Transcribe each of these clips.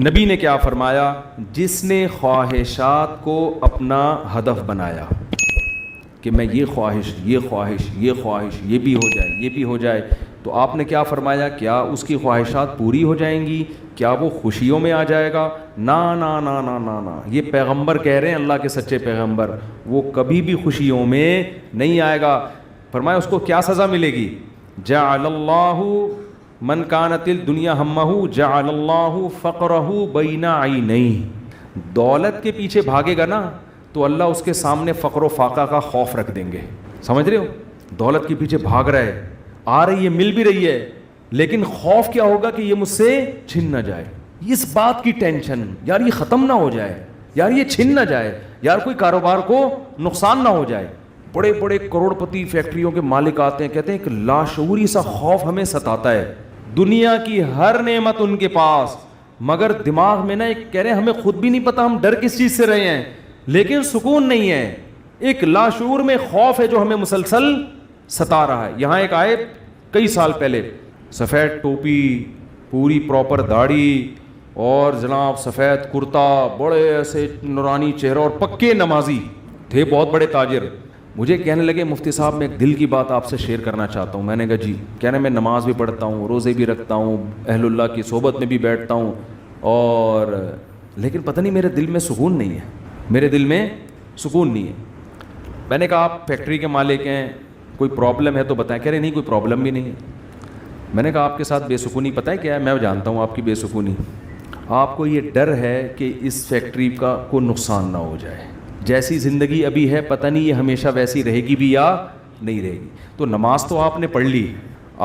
نبی نے کیا فرمایا؟ جس نے خواہشات کو اپنا ہدف بنایا کہ میں یہ خواہش یہ بھی ہو جائے، یہ بھی ہو جائے، تو آپ نے کیا فرمایا؟ کیا اس کی خواہشات پوری ہو جائیں گی؟ کیا وہ خوشیوں میں آ جائے گا؟ نا نا نا نا نا نا، یہ پیغمبر کہہ رہے ہیں، اللہ کے سچے پیغمبر، وہ کبھی بھی خوشیوں میں نہیں آئے گا۔ فرمایا اس کو کیا سزا ملے گی؟ جعل اللہ من کانت الدنیا ہمہ جعل اللہ فقرہ بین عینیہ، دولت کے پیچھے بھاگے گا نا تو اللہ اس کے سامنے فقر و فاقہ کا خوف رکھ دیں گے۔ سمجھ رہے ہو؟ دولت کے پیچھے بھاگ رہا ہے، آ رہی ہے، مل بھی رہی ہے، لیکن خوف کیا ہوگا کہ یہ مجھ سے چھن نہ جائے، اس بات کی ٹینشن، یار یہ ختم نہ ہو جائے، یار یہ چھن نہ جائے، یار کوئی کاروبار کو نقصان نہ ہو جائے۔ بڑے بڑے کروڑ پتی فیکٹریوں کے مالک آتے ہیں، کہتے ہیں کہ لاشعوری سا خوف ہمیں ستاتا ہے، دنیا کی ہر نعمت ان کے پاس، مگر دماغ میں نا ایک کہہ رہے ہیں ہمیں خود بھی نہیں پتا ہم ڈر کس چیز سے رہے ہیں، لیکن سکون نہیں ہے، ایک لاشعور میں خوف ہے جو ہمیں مسلسل ستا رہا ہے۔ یہاں ایک آیت کئی سال پہلے، سفید ٹوپی، پوری پراپر داڑھی اور جناب سفید کرتا، بڑے ایسے نورانی چہرہ اور پکے نمازی تھے، بہت بڑے تاجر، مجھے کہنے لگے مفتی صاحب میں ایک دل کی بات آپ سے شیئر کرنا چاہتا ہوں۔ میں نے کہا جی۔ کہنے میں نماز بھی پڑھتا ہوں، روزے بھی رکھتا ہوں، اہل اللہ کی صحبت میں بھی بیٹھتا ہوں، اور لیکن پتہ نہیں میرے دل میں سکون نہیں ہے، میرے دل میں سکون نہیں ہے۔ میں نے کہا آپ فیکٹری کے مالک ہیں، کوئی پرابلم ہے تو بتائیں۔ کہہ رہے نہیں کوئی پرابلم بھی نہیں ہے۔ میں نے کہا آپ کے ساتھ بے سکونی پتہ ہے کیا ہے؟ میں جانتا ہوں آپ کی بے سکونی، آپ کو یہ ڈر ہے کہ اس فیکٹری کا کوئی نقصان نہ ہو جائے، جیسی زندگی ابھی ہے پتہ نہیں یہ ہمیشہ ویسی رہے گی بھی یا نہیں رہے گی۔ تو نماز تو آپ نے پڑھ لی،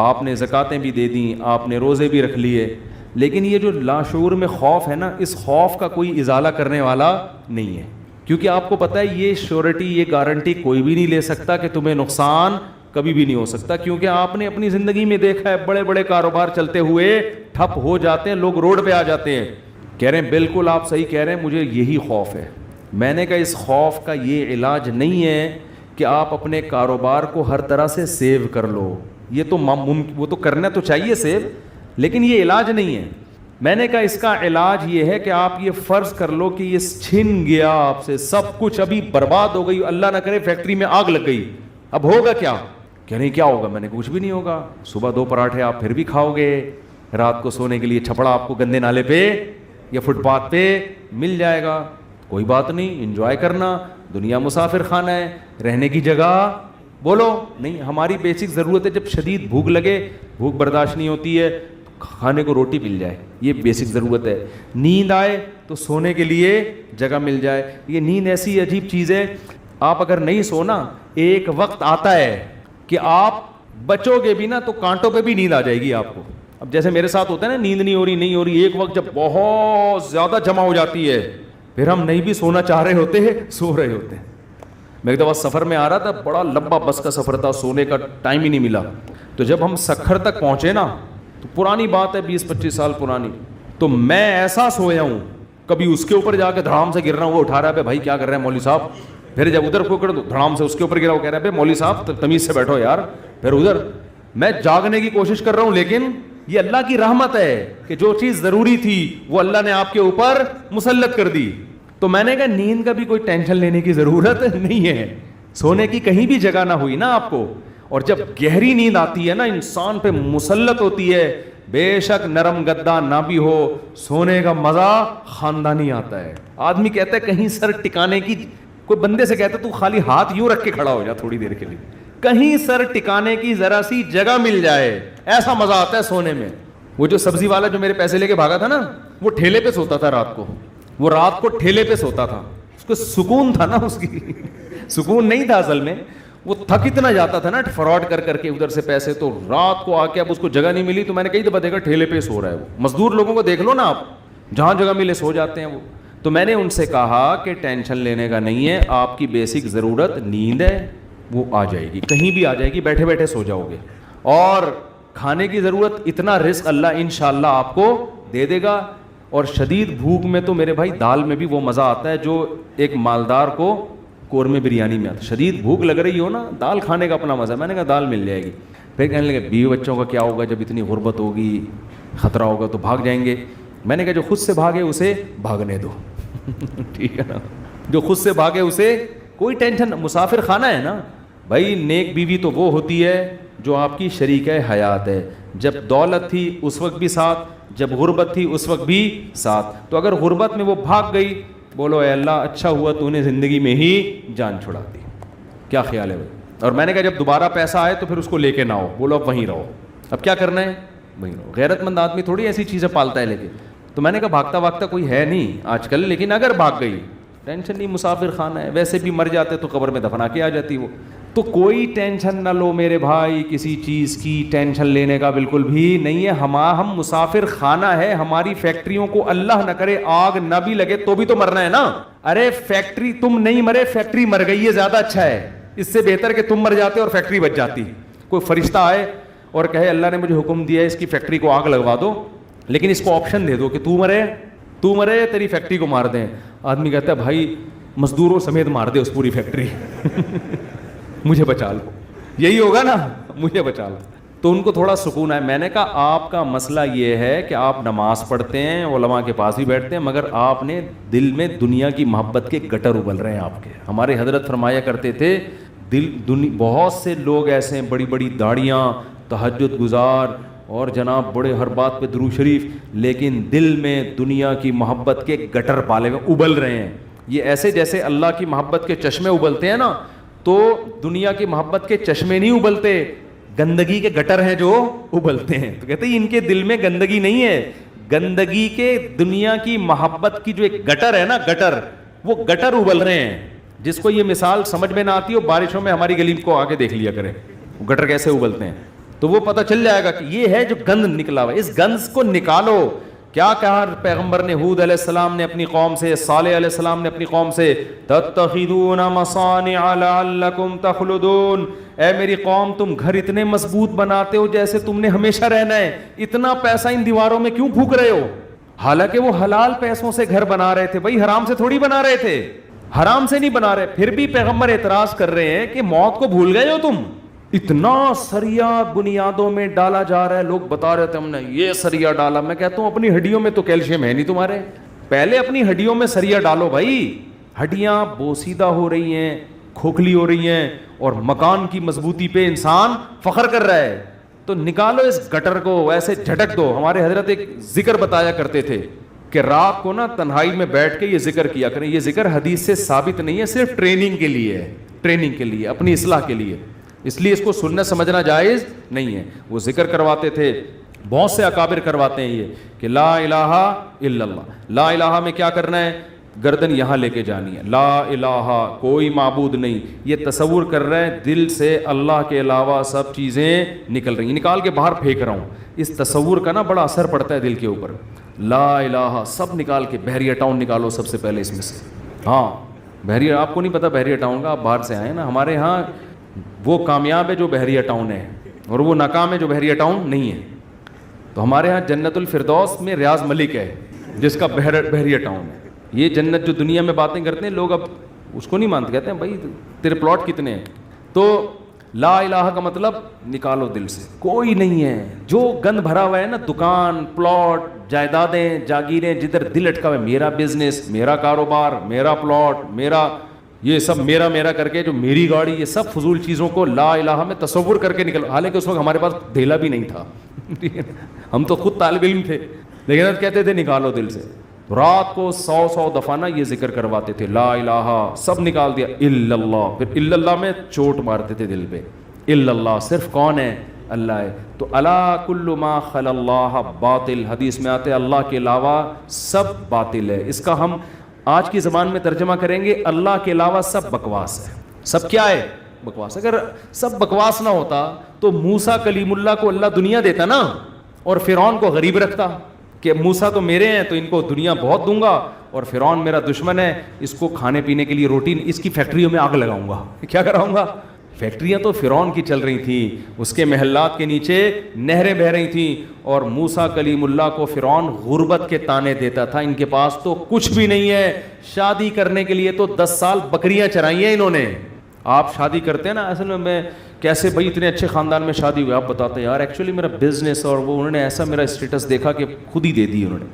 آپ نے زکاتیں بھی دے دیں، آپ نے روزے بھی رکھ لیے، لیکن یہ جو لاشعور میں خوف ہے نا، اس خوف کا کوئی ازالہ کرنے والا نہیں ہے، کیونکہ آپ کو پتہ ہے یہ شیورٹی، یہ گارنٹی کوئی بھی نہیں لے سکتا کہ تمہیں نقصان کبھی بھی نہیں ہو سکتا، کیونکہ آپ نے اپنی زندگی میں دیکھا ہے بڑے بڑے کاروبار چلتے ہوئے ٹھپ ہو جاتے ہیں، لوگ روڈ پہ آ جاتے ہیں۔ کہہ رہے ہیں بالکل آپ صحیح کہہ رہے ہیں، مجھے یہی خوف ہے۔ میں نے کہا اس خوف کا یہ علاج نہیں ہے کہ آپ اپنے کاروبار کو ہر طرح سے سیو کر لو، یہ تو وہ تو کرنا تو چاہیے سیو، لیکن یہ علاج نہیں ہے۔ میں نے کہا اس کا علاج یہ ہے کہ آپ یہ فرض کر لو کہ یہ چھن گیا آپ سے سب کچھ، ابھی برباد ہو گئی، اللہ نہ کرے فیکٹری میں آگ لگ گئی، اب ہوگا کیا؟ کہہ نہیں کیا ہوگا؟ میں نے کچھ بھی نہیں ہوگا، صبح 2 پراٹھے آپ پھر بھی کھاؤ گے، رات کو سونے کے لیے چھپڑا آپ کو گندے نالے پہ یا فٹ پاتھ پہ مل جائے گا، کوئی بات نہیں، انجوائے کرنا، دنیا مسافر خانہ ہے، رہنے کی جگہ بولو نہیں۔ ہماری بیسک ضرورت ہے، جب شدید بھوک لگے، بھوک برداشت نہیں ہوتی ہے، کھانے کو روٹی مل جائے، یہ بیسک ضرورت ہے۔ نیند آئے تو سونے کے لیے جگہ مل جائے، یہ نیند ایسی عجیب چیز ہے، آپ اگر نہیں سونا ایک وقت آتا ہے کہ آپ بچو گے بھی نا تو کانٹوں پہ بھی نیند آ جائے گی آپ کو۔ اب جیسے میرے ساتھ ہوتا ہے نا، نیند نہیں ہو رہی، ایک وقت جب بہت زیادہ جمع ہو جاتی ہے، پھر ہم نہیں بھی سونا چاہ رہے ہوتے ہیں، سو رہے ہوتے ہیں۔ میں ایک دفعہ سفر میں آ رہا تھا، بڑا لمبا بس کا سفر تھا، سونے کا ٹائم ہی نہیں ملا، تو جب ہم سکھر تک پہنچے نا، تو پرانی بات ہے 20-25 سال پرانی، تو میں ایسا سویا ہوں، کبھی اس کے اوپر جا کے دھڑام سے گر رہا ہوں، وہ اٹھا رہا ہے بھائی کیا کر رہے ہیں مولوی صاحب، پھر جب ادھر کو کر دو دھڑام سے اس کے اوپر گرا، وہ کہہ رہا ہے مولوی صاحب تمیز سے بیٹھو یار، پھر ادھر میں جاگنے کی کوشش کر رہا ہوں، لیکن یہ اللہ کی رحمت ہے کہ جو چیز ضروری تھی وہ اللہ نے آپ کے اوپر مسلط کر دی۔ تو میں نے کہا نیند کا بھی کوئی ٹینشن لینے کی ضرورت نہیں ہے، سونے کی کہیں بھی جگہ نہ ہوئی نا آپ کو، اور جب گہری نیند آتی ہے نا انسان پہ مسلط ہوتی ہے، بے شک نرم گدا نہ بھی ہو، سونے کا مزہ خاندانی آتا ہے۔ آدمی کہتا ہے کہیں سر ٹکانے کی، کوئی بندے سے کہتا ہے تو خالی ہاتھ یوں رکھ کے کھڑا ہو جا تھوڑی دیر کے لیے، کہیں سر ٹکانے کی ذرا سی جگہ مل جائے، ایسا مزہ آتا ہے سونے میں۔ وہ جو سبزی والا جو میرے پیسے لے کے بھاگا تھا نا، وہ ٹھیلے پہ سوتا تھا رات کو، وہ رات کو ٹھیلے پہ سوتا تھا، اس کو سکون تھا نا، اس کی سکون نہیں تھا اصل میں، وہ تھک اتنا جاتا تھا نا فراڈ کر کر کے ادھر سے پیسے، تو رات کو آ کے اب اس کو جگہ نہیں ملی، تو میں نے کئی دفعہ دیکھا ٹھیلے پہ سو رہا ہے وہ۔ مزدور لوگوں کو دیکھ لو نا آپ، جہاں جگہ ملے سو جاتے ہیں وہ۔ تو میں نے ان سے کہا کہ ٹینشن لینے کا نہیں ہے، آپ کی بیسک ضرورت نیند ہے، وہ آ جائے گی، کہیں بھی آ جائے گی، بیٹھے بیٹھے سو جاؤ گے، اور کھانے کی ضرورت اتنا رزق اللہ انشاءاللہ آپ کو دے دے گا۔ اور شدید بھوک میں تو میرے بھائی دال میں بھی وہ مزہ آتا ہے جو ایک مالدار کو قورمے بریانی میں آتا ہے۔ شدید بھوک لگ رہی ہو نا، دال کھانے کا اپنا مزہ ہے۔ میں نے کہا دال مل جائے گی۔ پھر کہنے لگے بیوی بچوں کا کیا ہوگا جب اتنی غربت ہوگی، خطرہ ہوگا تو بھاگ جائیں گے۔ میں نے کہا جو خود سے بھاگے اسے بھاگنے دو ٹھیک ہے نا, جو خود سے بھاگے اسے کوئی ٹینشن. مسافر خانہ ہے نا بھائی. نیک بیوی تو وہ ہوتی ہے جو آپ کی شریک حیات ہے, جب دولت تھی اس وقت بھی ساتھ, جب غربت تھی اس وقت بھی ساتھ. تو اگر غربت میں وہ بھاگ گئی, بولو اے اللہ اچھا ہوا تو نے زندگی میں ہی جان چھڑا دی. کیا خیال ہے بھائی؟ اور میں نے کہا جب دوبارہ پیسہ آئے تو پھر اس کو لے کے نہ ہو, بولو اب وہیں رہو. اب کیا کرنا ہے وہیں رہو. غیرت مند آدمی تھوڑی ایسی چیزیں پالتا ہے. لیکن تو میں نے کہا بھاگتا بھاگتا کوئی ہے نہیں آج کل, لیکن اگر بھاگ گئی ٹینشن نہیں, مسافر خانہ ہے, ویسے بھی مر جاتے تو قبر میں دفنا کے آ جاتی وہ. تو کوئی ٹینشن نہ لو میرے بھائی, کسی چیز کی ٹینشن لینے کا بالکل بھی نہیں ہے. ہم مسافر خانہ ہے. ہماری فیکٹریوں کو اللہ نہ کرے آگ نہ بھی لگے تو بھی تو مرنا ہے نا. ارے فیکٹری تم نہیں مرے, فیکٹری مر گئی, یہ زیادہ اچھا ہے. اس سے بہتر کہ تم مر جاتے اور فیکٹری بچ جاتی. کوئی فرشتہ آئے اور کہے اللہ نے مجھے حکم دیا ہے اس کی فیکٹری کو آگ لگوا دو, لیکن اس کو آپشن دے دو کہ تو مرے تیری فیکٹری کو مار دیں. آدمی کہتا ہے بھائی مزدوروں سمیت مار دے اس پوری فیکٹری مجھے بچا لو. یہی ہوگا نا, مجھے بچا لو. تو ان کو تھوڑا سکون ہے. میں نے کہا آپ کا مسئلہ یہ ہے کہ آپ نماز پڑھتے ہیں, علماء کے پاس بھی بیٹھتے ہیں, مگر آپ نے دل میں دنیا کی محبت کے گٹر ابل رہے ہیں آپ کے. ہمارے حضرت فرمایا کرتے تھے بہت سے لوگ ایسے ہیں بڑی بڑی داڑیاں, تہجد گزار اور جناب بڑے ہر بات پہ درود شریف, لیکن دل میں دنیا کی محبت کے گٹر پالے ہوئے ابل رہے ہیں. یہ ایسے جیسے اللہ کی محبت کے چشمے ابلتے ہیں نا, تو دنیا کی محبت کے چشمے نہیں ابلتے, گندگی کے گٹر ہیں جو ابلتے ہیں. تو کہتے ہیں ان کے دل میں گندگی نہیں ہے, گندگی کے دنیا کی محبت کی جو ایک گٹر ہے نا, گٹر, وہ گٹر ابل رہے ہیں. جس کو یہ مثال سمجھ میں نہ آتی ہو, بارشوں میں ہماری گلی کو آگے دیکھ لیا کرے وہ گٹر کیسے ابلتے ہیں, تو وہ پتہ چل جائے گا کہ یہ ہے جو گند نکلا ہوا ہے. اس گند کو نکالو. کیا کہا پیغمبر نے ہود علیہ السلام نے اپنی قوم سے, صالح علیہ السلام نے اپنی قوم سے, تتخذون مصانع لعلکم تخلدون, اے میری قوم تم گھر اتنے مضبوط بناتے ہو جیسے تم نے ہمیشہ رہنا ہے. اتنا پیسہ ان دیواروں میں کیوں پھونک رہے ہو؟ حالانکہ وہ حلال پیسوں سے گھر بنا رہے تھے بھائی, حرام سے تھوڑی بنا رہے تھے, حرام سے نہیں بنا رہے. پھر بھی پیغمبر اعتراض کر رہے ہیں کہ موت کو بھول گئے ہو تم. اتنا سریا بنیادوں میں ڈالا جا رہا ہے. لوگ بتا رہے تھے ہم نے یہ سریا ڈالا. میں کہتا ہوں اپنی ہڈیوں میں تو کیلشیم ہے نہیں تمہارے, پہلے اپنی ہڈیوں میں سریا ڈالو بھائی. ہڈیاں بوسیدہ ہو رہی ہیں, کھوکھلی ہو رہی ہیں, اور مکان کی مضبوطی پہ انسان فخر کر رہا ہے. تو نکالو اس گٹر کو, ایسے جھٹک دو. ہمارے حضرت ایک ذکر بتایا کرتے تھے کہ رات کو نا تنہائی میں بیٹھ کے یہ ذکر کیا کریں. یہ ذکر حدیث سے ثابت نہیں ہے, صرف ٹریننگ کے لیے ہے, ٹریننگ کے لیے, اپنی اصلاح کے لیے. اس لیے اس کو سنت سمجھنا جائز نہیں ہے. وہ ذکر کرواتے تھے, بہت سے اکابر کرواتے ہیں یہ کہ لا الہ الا اللہ. لا الہ میں کیا کرنا ہے؟ گردن یہاں لے کے جانی ہے. لا الہ کوئی معبود نہیں, یہ تصور کر رہے ہیں دل سے اللہ کے علاوہ سب چیزیں نکل رہی ہیں, نکال کے باہر پھینک رہا ہوں. اس تصور کا نا بڑا اثر پڑتا ہے دل کے اوپر. لا الہ سب نکال کے, بحریہ ٹاؤن نکالو سب سے پہلے اس میں سے. ہاں بحریہ, آپ کو نہیں پتا بحریہ ٹاؤن کا, آپ باہر سے آئے نا. ہمارے ہاں وہ کامیاب ہے جو بحریہ ٹاؤن ہے, اور وہ ناکام ہے جو بحریہ ٹاؤن نہیں ہے. تو ہمارے ہاں جنت الفردوس میں ریاض ملک ہے جس کا بحریہ ٹاؤن ہے. یہ جنت جو دنیا میں باتیں کرتے ہیں لوگ, اب اس کو نہیں مانتے, کہتے ہیں بھائی تیرے پلاٹ کتنے ہیں. تو لا الہ کا مطلب نکالو دل سے, کوئی نہیں ہے. جو گند بھرا ہوا ہے نا, دکان, پلاٹ, جائیدادیں, جاگیریں, جدھر دل اٹکا ہوا ہے, میرا بزنس, میرا کاروبار, میرا پلاٹ, میرا یہ سب میرا کر کے, جو میری گاڑی, یہ سب فضول چیزوں کو لا الہ میں تصور کر کے نکلو. حالانکہ اس وقت ہمارے پاس دھیلا بھی نہیں تھا ہم تو خود طالب علم تھے, لیکن کہتے تھے نکالو دل سے. رات کو 100 دفعہ نا یہ ذکر کرواتے تھے, لا الہ سب نکال دیا, الا اللہ. پھر الا اللہ میں چوٹ مارتے تھے دل پہ. الا اللہ صرف کون ہے؟ اللہ ہے. تو الا کل ما خلا اللہ باطل, حدیث میں آتے اللہ کے علاوہ سب باطل ہے. اس کا ہم آج کی زبان میں ترجمہ کریں گے, اللہ کے علاوہ سب بکواس ہے. سب کیا ہے؟ بکواس. اگر سب بکواس نہ ہوتا تو موسیٰ کلیم اللہ کو اللہ دنیا دیتا نا, اور فرعون کو غریب رکھتا کہ موسیٰ تو میرے ہیں تو ان کو دنیا بہت دوں گا, اور فرعون میرا دشمن ہے, اس کو کھانے پینے کے لیے روٹی, اس کی فیکٹریوں میں آگ لگاؤں گا. کیا کراؤں گا؟ فیکٹریاں تو فرعون کی چل رہی تھیں, اس کے محلات کے نیچے نہریں بہہ رہی تھیں, اور موسیٰ کلیم اللہ کو فرعون غربت کے تانے دیتا تھا. ان کے پاس تو کچھ بھی نہیں ہے, شادی کرنے کے لیے تو 10 سال بکریاں چرائی ہیں انہوں نے. آپ شادی کرتے ہیں نا, اصل میں کیسے بھائی اتنے اچھے خاندان میں شادی ہوئی, آپ بتاتے ہیں یار ایکچولی میرا بزنس, اور وہ انہوں نے ایسا میرا اسٹیٹس دیکھا کہ خود ہی دے دی انہوں نے.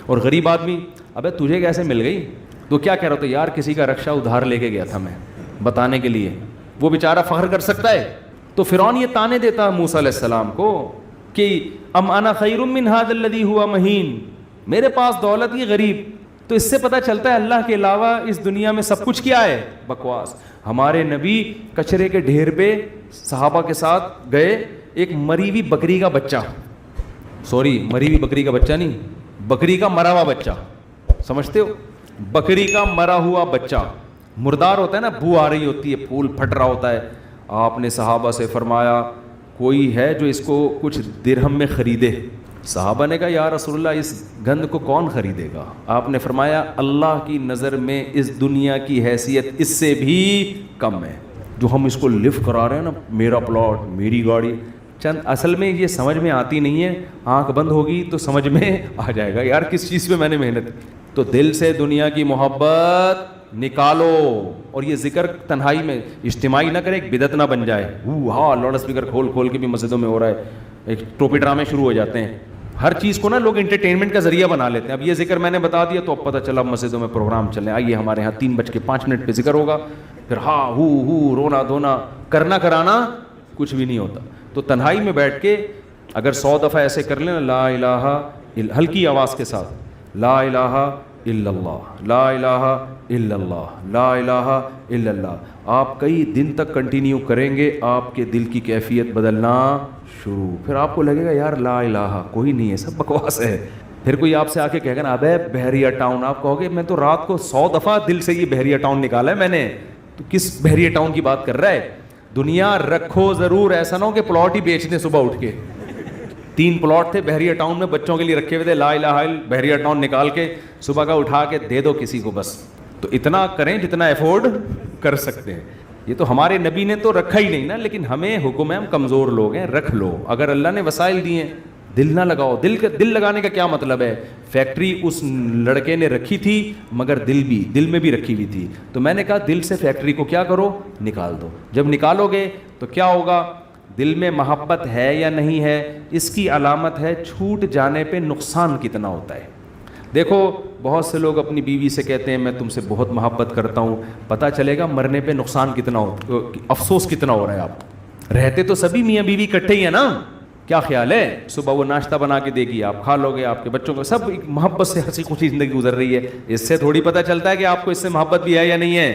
اور غریب آدمی ابے تجھے کیسے مل گئی؟ تو کیا کہہ رہا تھا؟ یار کسی کا رکشہ ادھار لے کے گیا تھا میں بتانے کے لیے. وہ بیچارہ فخر کر سکتا ہے. تو فرعون یہ تانے دیتا موسیٰ علیہ السلام کو کہ ام انا خیر من ھذا الذی ھوا مہین، میرے پاس دولت یہ غریب. تو اس سے پتہ چلتا ہے اللہ کے علاوہ اس دنیا میں سب کچھ کیا ہے؟ بکواس. ہمارے نبی کچرے کے ڈھیر پہ صحابہ کے ساتھ گئے، ایک مری ہوئی بکری کا بچہ، مری ہوئی بکری کا بچہ نہیں، بکری کا مرا ہوا بچہ، سمجھتے ہو؟ بکری کا مرا ہوا بچہ مردار ہوتا ہے نا، بو آ رہی ہوتی ہے، پھول پھٹ رہا ہوتا ہے. آپ نے صحابہ سے فرمایا کوئی ہے جو اس کو کچھ درہم میں خریدے؟ صحابہ نے کہا یا رسول اللہ اس گند کو کون خریدے گا؟ آپ نے فرمایا اللہ کی نظر میں اس دنیا کی حیثیت اس سے بھی کم ہے. جو ہم اس کو لفٹ کرا رہے ہیں نا، میرا پلاٹ میری گاڑی، چند اصل میں یہ سمجھ میں آتی نہیں ہے. آنکھ بند ہوگی تو سمجھ میں آ جائے گا یار کس چیز پہ میں نے محنت کی. تو دل سے دنیا کی محبت نکالو. اور یہ ذکر تنہائی میں اجتماعی نہ کرے، ایک بدعت نہ بن جائے. ہاں لاؤڈ اسپیکر کھول کے بھی مسجدوں میں ہو رہا ہے، ایک ٹوپی ڈرامے شروع ہو جاتے ہیں. ہر چیز کو نا لوگ انٹرٹینمنٹ کا ذریعہ بنا لیتے ہیں. اب یہ ذکر میں نے بتا دیا تو اب پتہ چلا مسجدوں میں پروگرام چلیں، آئیے ہمارے یہاں 3:05 پہ ذکر ہوگا، پھر ہاں ہو رونا دھونا کرنا کرانا کچھ بھی نہیں ہوتا. تو تنہائی میں بیٹھ کے اگر 100 دفعہ ایسے کر لیں نا، لا الہ، ہلکی آواز کے ساتھ، لا الہ الا اللہ، لا الہ الا اللہ، لا الہ الا اللہ، آپ کئی دن تک کنٹینیو کریں گے، آپ کے دل کی کیفیت بدلنا شروع. پھر آپ کو لگے گا یار لا الہ کوئی نہیں ہے، سب بکواس ہے. پھر کوئی آپ سے آ کے کہے گا نا ابے بحریہ ٹاؤن، آپ کہو گے میں تو رات کو 100 دفعہ دل سے یہ بحریہ ٹاؤن نکالا ہے میں نے، تو کس بحریہ ٹاؤن کی بات کر رہا ہے؟ دنیا رکھو ضرور، ایسا نہ ہو کہ پلاٹ ہی بیچ دیں صبح اٹھ کے. 3 پلاٹ تھے بحریہ ٹاؤن میں بچوں کے لیے رکھے ہوئے تھے، لا الہ الا بحریہ ٹاؤن نکال کے صبح کا اٹھا کے دے دو کسی کو بس. تو اتنا کریں جتنا افورڈ کر سکتے ہیں. یہ تو ہمارے نبی نے تو رکھا ہی نہیں نا، لیکن ہمیں حکم ہے، ہم کمزور لوگ ہیں، رکھ لو. اگر اللہ نے وسائل دیے ہیں دل نہ لگاؤ. دل لگانے کا کیا مطلب ہے؟ فیکٹری اس لڑکے نے رکھی تھی مگر دل میں بھی رکھی ہوئی تھی. تو میں نے کہا دل سے فیکٹری کو کیا کرو؟ نکال دو. جب نکالو گے تو کیا ہوگا؟ دل میں محبت ہے یا نہیں ہے، اس کی علامت ہے چھوٹ جانے پہ نقصان کتنا ہوتا ہے. دیکھو بہت سے لوگ اپنی بیوی سے کہتے ہیں میں تم سے بہت محبت کرتا ہوں، پتہ چلے گا مرنے پہ نقصان کتنا ہو، افسوس کتنا ہو رہا ہے. آپ رہتے تو سبھی میاں بیوی اکٹھے ہی ہیں نا، کیا خیال ہے؟ صبح وہ ناشتہ بنا کے دے گی، آپ کھا لو گے، آپ کے بچوں کو سب محبت سے ہنسی خوشی زندگی گزر رہی ہے. اس سے تھوڑی پتہ چلتا ہے کہ آپ کو اس سے محبت بھی ہے یا نہیں ہے.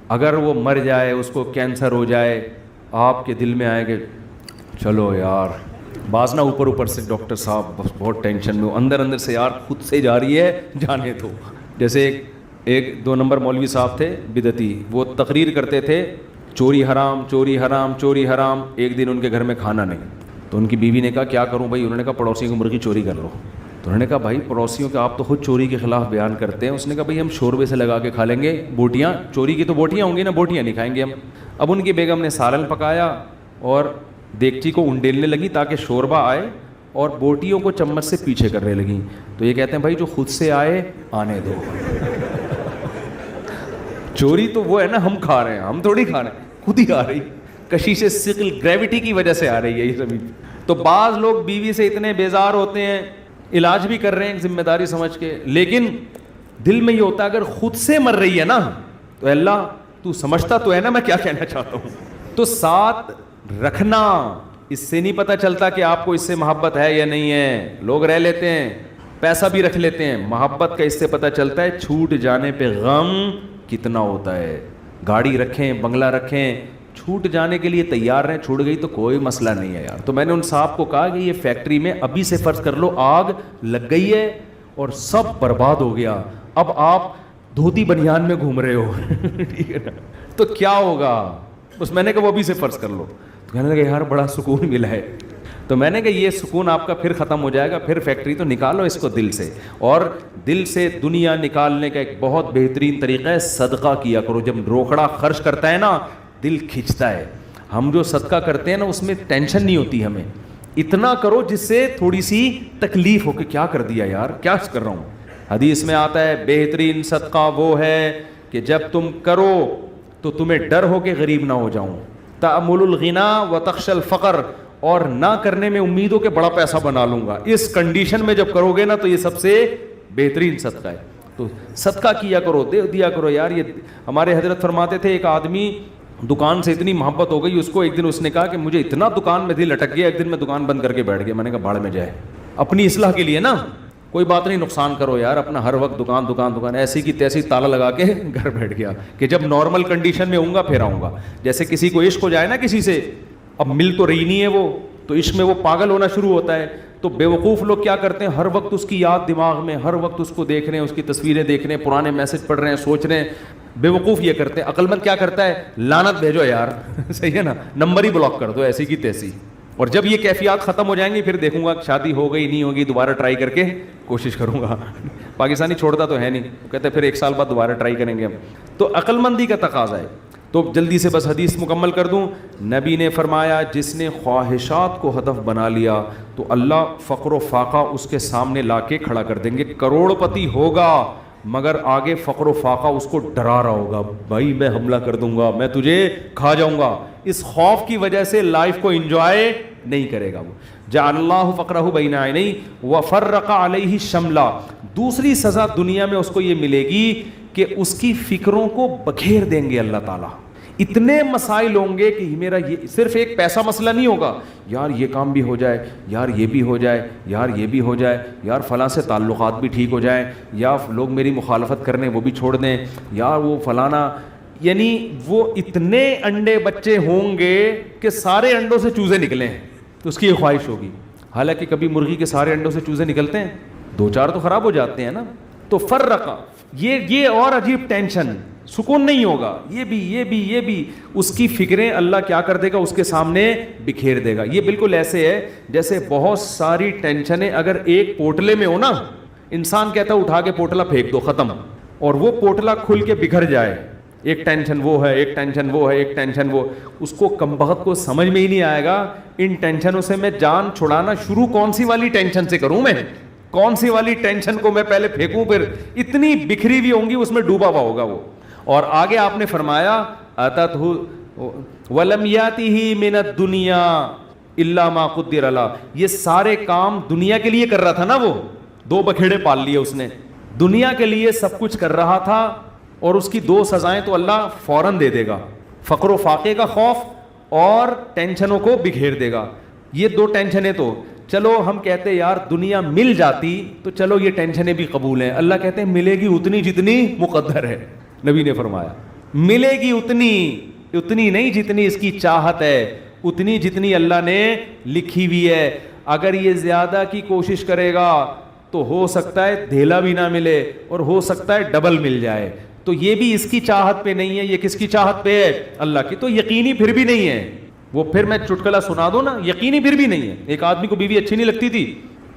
اگر وہ مر جائے، اس کو کینسر ہو جائے، آپ کے دل میں آئے کہ چلو یار، بعض نہ اوپر سے ڈاکٹر صاحب بہت ٹینشن میں ہو، اندر سے یار خود سے جا رہی ہے جانے دو. جیسے ایک 2 نمبر مولوی صاحب تھے بدعتی، وہ تقریر کرتے تھے چوری حرام چوری حرام چوری حرام. ایک دن ان کے گھر میں کھانا نہیں، تو ان کی بیوی نے کہا کیا کروں بھائی؟ انہوں نے کہا پڑوسیوں کی مرغی چوری کر لو. تو انہوں نے کہا بھائی پڑوسیوں کے آپ تو خود چوری کے خلاف بیان کرتے ہیں. اس نے کہا بھائی ہم شوربے سے لگا کے کھا لیں گے بوٹیاں، چوری کی تو بوٹیاں ہوں گی نا، بوٹیاں نہیں کھائیں گے ہم. اب ان کی بیگم نے سالن پکایا اور دیگچی کو انڈیلنے لگی تاکہ شوربہ آئے، اور بوٹیوں کو چمچ سے پیچھے کرنے لگیں. تو یہ کہتے ہیں بھائی جو خود سے آئے آنے دو. چوری تو وہ ہے نا ہم کھا رہے ہیں، ہم تھوڑی کھا رہے ہیں، خود ہی آ رہی، کشش ثقل گریوٹی کی وجہ سے آ رہی ہے یہ زمین. تو بعض لوگ بیوی سے اتنے بیزار ہوتے ہیں، علاج بھی کر رہے ہیں ذمہ داری سمجھ کے، لیکن دل میں یہ ہوتا ہے اگر خود سے مر رہی ہے نا تو اللہ تو سمجھتا تو ہے نا میں کیا کہنا چاہتا ہوں. تو ساتھ رکھنا، اس سے نہیں پتہ چلتا کہ آپ کو اس سے محبت ہے یا نہیں ہے. لوگ رہ لیتے ہیں، پیسہ بھی رکھ لیتے ہیں، محبت کا اس سے پتہ چلتا ہے چھوٹ جانے پہ غم کتنا ہوتا ہے. گاڑی رکھیں، بنگلہ رکھیں، چھوٹ جانے کے لیے تیار رہیں، چھوٹ گئی تو کوئی مسئلہ نہیں ہے یار. تو میں نے ان صاحب کو کہا کہ یہ فیکٹری میں ابھی سے فرض کر لو آگ لگ گئی ہے اور سب برباد ہو گیا، اب آپ دھوتی بنیان میں گھوم رہے ہو ٹھیک ہے نا، تو کیا ہوگا؟ بس میں نے کہا وہ ابھی سے فرض کر لو. تو کہنے لگے یار بڑا سکون ملا ہے. تو میں نے کہا یہ سکون آپ کا پھر ختم ہو جائے گا، پھر فیکٹری تو نکالو اس کو دل سے. اور دل سے دنیا نکالنے کا ایک بہت بہترین طریقہ ہے صدقہ کیا کرو. جب روکڑا خرچ کرتا ہے نا دل کھنچتا ہے. ہم جو صدقہ کرتے ہیں نا اس میں ٹینشن نہیں ہوتی ہمیں، اتنا کرو جس سے تھوڑی سی تکلیف ہو کہ کیا کر دیا یار، کیا کر رہا ہوں. حدیث میں آتا ہے بہترین صدقہ وہ ہے کہ جب تم کرو تو تمہیں ڈر ہو کہ غریب نہ ہو جاؤں. تأمل الغنا و تخشى الفقر، اور نہ کرنے میں امید ہو کہ بڑا پیسہ بنا لوں گا. اس کنڈیشن میں جب کرو گے نا تو یہ سب سے بہترین صدقہ ہے. تو صدقہ کیا کرو, دے دیا کرو یار. یہ ہمارے حضرت فرماتے تھے, ایک آدمی دکان سے اتنی محبت ہو گئی اس کو, ایک دن اس نے کہا کہ مجھے اتنا دکان میں دل اٹک گیا, ایک دن میں دکان بند کر کے بیٹھ گیا. میں نے کہا بھاڑ میں جائے, اپنی اصلاح کے لیے نا, کوئی بات نہیں, نقصان کرو یار اپنا, ہر وقت دکان دکان دکان, ایسی کی تیسی تالا لگا کے گھر بیٹھ گیا کہ جب نارمل کنڈیشن میں ہوں گا پھر آؤں گا. جیسے کسی کو عشق ہو جائے نا کسی سے, اب مل تو رہی نہیں ہے وہ, تو عشق میں وہ پاگل ہونا شروع ہوتا ہے. تو بیوقوف لوگ کیا کرتے ہیں, ہر وقت اس کی یاد دماغ میں, ہر وقت اس کو دیکھ رہے ہیں, اس کی تصویریں دیکھ رہے ہیں, پرانے میسج پڑھ رہے ہیں, سوچ رہے ہیں. بیوقوف یہ کرتے ہیں. عقل مند کیا کرتا ہے, لعنت بھیجو یار, صحیح ہے نا, نمبر ہی بلاک کر دو ایسی کی تیسی. اور جب یہ کیفیات ختم ہو جائیں گی پھر دیکھوں گا شادی ہو گئی نہیں ہوگی, دوبارہ ٹرائی کر کے کوشش کروں گا. پاکستانی چھوڑتا تو ہے نہیں, کہتے پھر ایک سال بعد دوبارہ ٹرائی کریں گے ہم. تو عقل مندی کا تقاضا ہے. تو جلدی سے بس حدیث مکمل کر دوں. نبی نے فرمایا جس نے خواہشات کو ہدف بنا لیا تو اللہ فقر و فاقہ اس کے سامنے لا کے کھڑا کر دیں گے. کروڑ پتی ہوگا مگر آگے فقر و فاقہ اس کو ڈرا رہا ہوگا, بھائی میں حملہ کر دوں گا, میں تجھے کھا جاؤں گا. اس خوف کی وجہ سے لائف کو انجوائے نہیں کرے گا وہ. جعل اللہ فقرہ بین عینیہ وفرق علیہ شملہ. دوسری سزا دنیا میں اس کو یہ ملے گی کہ اس کی فکروں کو بکھیر دیں گے اللہ تعالیٰ. اتنے مسائل ہوں گے کہ میرا یہ صرف ایک پیسہ مسئلہ نہیں ہوگا, یار یہ کام بھی ہو جائے, یار یہ بھی ہو جائے, یار یہ بھی ہو جائے, یار فلاں سے تعلقات بھی ٹھیک ہو جائیں, یا لوگ میری مخالفت کرنے وہ بھی چھوڑ دیں, یار وہ فلانا. یعنی وہ اتنے انڈے بچے ہوں گے کہ سارے انڈوں سے چوزے نکلیں, تو اس کی یہ خواہش ہوگی. حالانکہ کبھی مرغی کے سارے انڈوں سے چوزے نکلتے ہیں, دو چار تو خراب ہو جاتے ہیں نا. تو فرقہ یہ اور عجیب ٹینشن, سکون نہیں ہوگا, یہ بھی اس کی فکریں اللہ کیا کر دے گا, اس کے سامنے بکھیر دے گا. یہ بالکل ایسے ہے جیسے بہت ساری ٹینشنیں اگر ایک پوٹلے میں ہو نا, انسان کہتا ہے اٹھا کے پوٹلا پھینک دو, ختم, اور وہ پوٹلا کھل کے بکھر جائے. ایک ٹینشن وہ ہے, ایک ٹینشن وہ ہے, ایک ٹینشن وہ, اس کو کمبخت کو سمجھ میں ہی نہیں آئے گا ان ٹینشنوں سے میں جان چھڑانا شروع کون سی والی ٹینشن سے کروں, میں کون سی والی ٹینشن کو میں پہلے پھینکوں, پھر اتنی بکھری ہوئی ہوں گی اس میں ڈوبا ہوا ہوگا وہ. اور آگے آپ نے فرمایا اتتہ ولم یاتہ من الدنیا الا ما قدر له. یہ سارے کام دنیا کے لیے کر رہا تھا نا, وہ دو بکھیڑے پال لیے اس نے, دنیا کے لیے سب کچھ کر رہا تھا, اور اس کی دو سزائیں تو اللہ فوراً دے دے گا, فقر و فاقے کا خوف اور ٹینشنوں کو بکھیر دے گا. یہ دو ٹینشنیں تو چلو ہم کہتے یار دنیا مل جاتی تو چلو یہ ٹینشنیں بھی قبول ہیں. اللہ کہتے ہیں ملے گی اتنی جتنی مقدر ہے. نبی نے فرمایا ملے گی اتنی نہیں جتنی اس کی چاہت ہے, اتنی جتنی اللہ نے لکھی ہوئی ہے. اگر یہ زیادہ کی کوشش کرے گا تو ہو سکتا ہے دھیلا بھی نہ ملے, اور ہو سکتا ہے ڈبل مل جائے. تو یہ بھی اس کی چاہت پہ نہیں ہے, یہ کس کی چاہت پہ ہے, اللہ کی. تو یقینی پھر بھی نہیں ہے وہ, پھر میں چٹکلا سنا دوں نا, یقینی پھر بھی نہیں ہے. ایک آدمی کو بیوی اچھی نہیں لگتی تھی,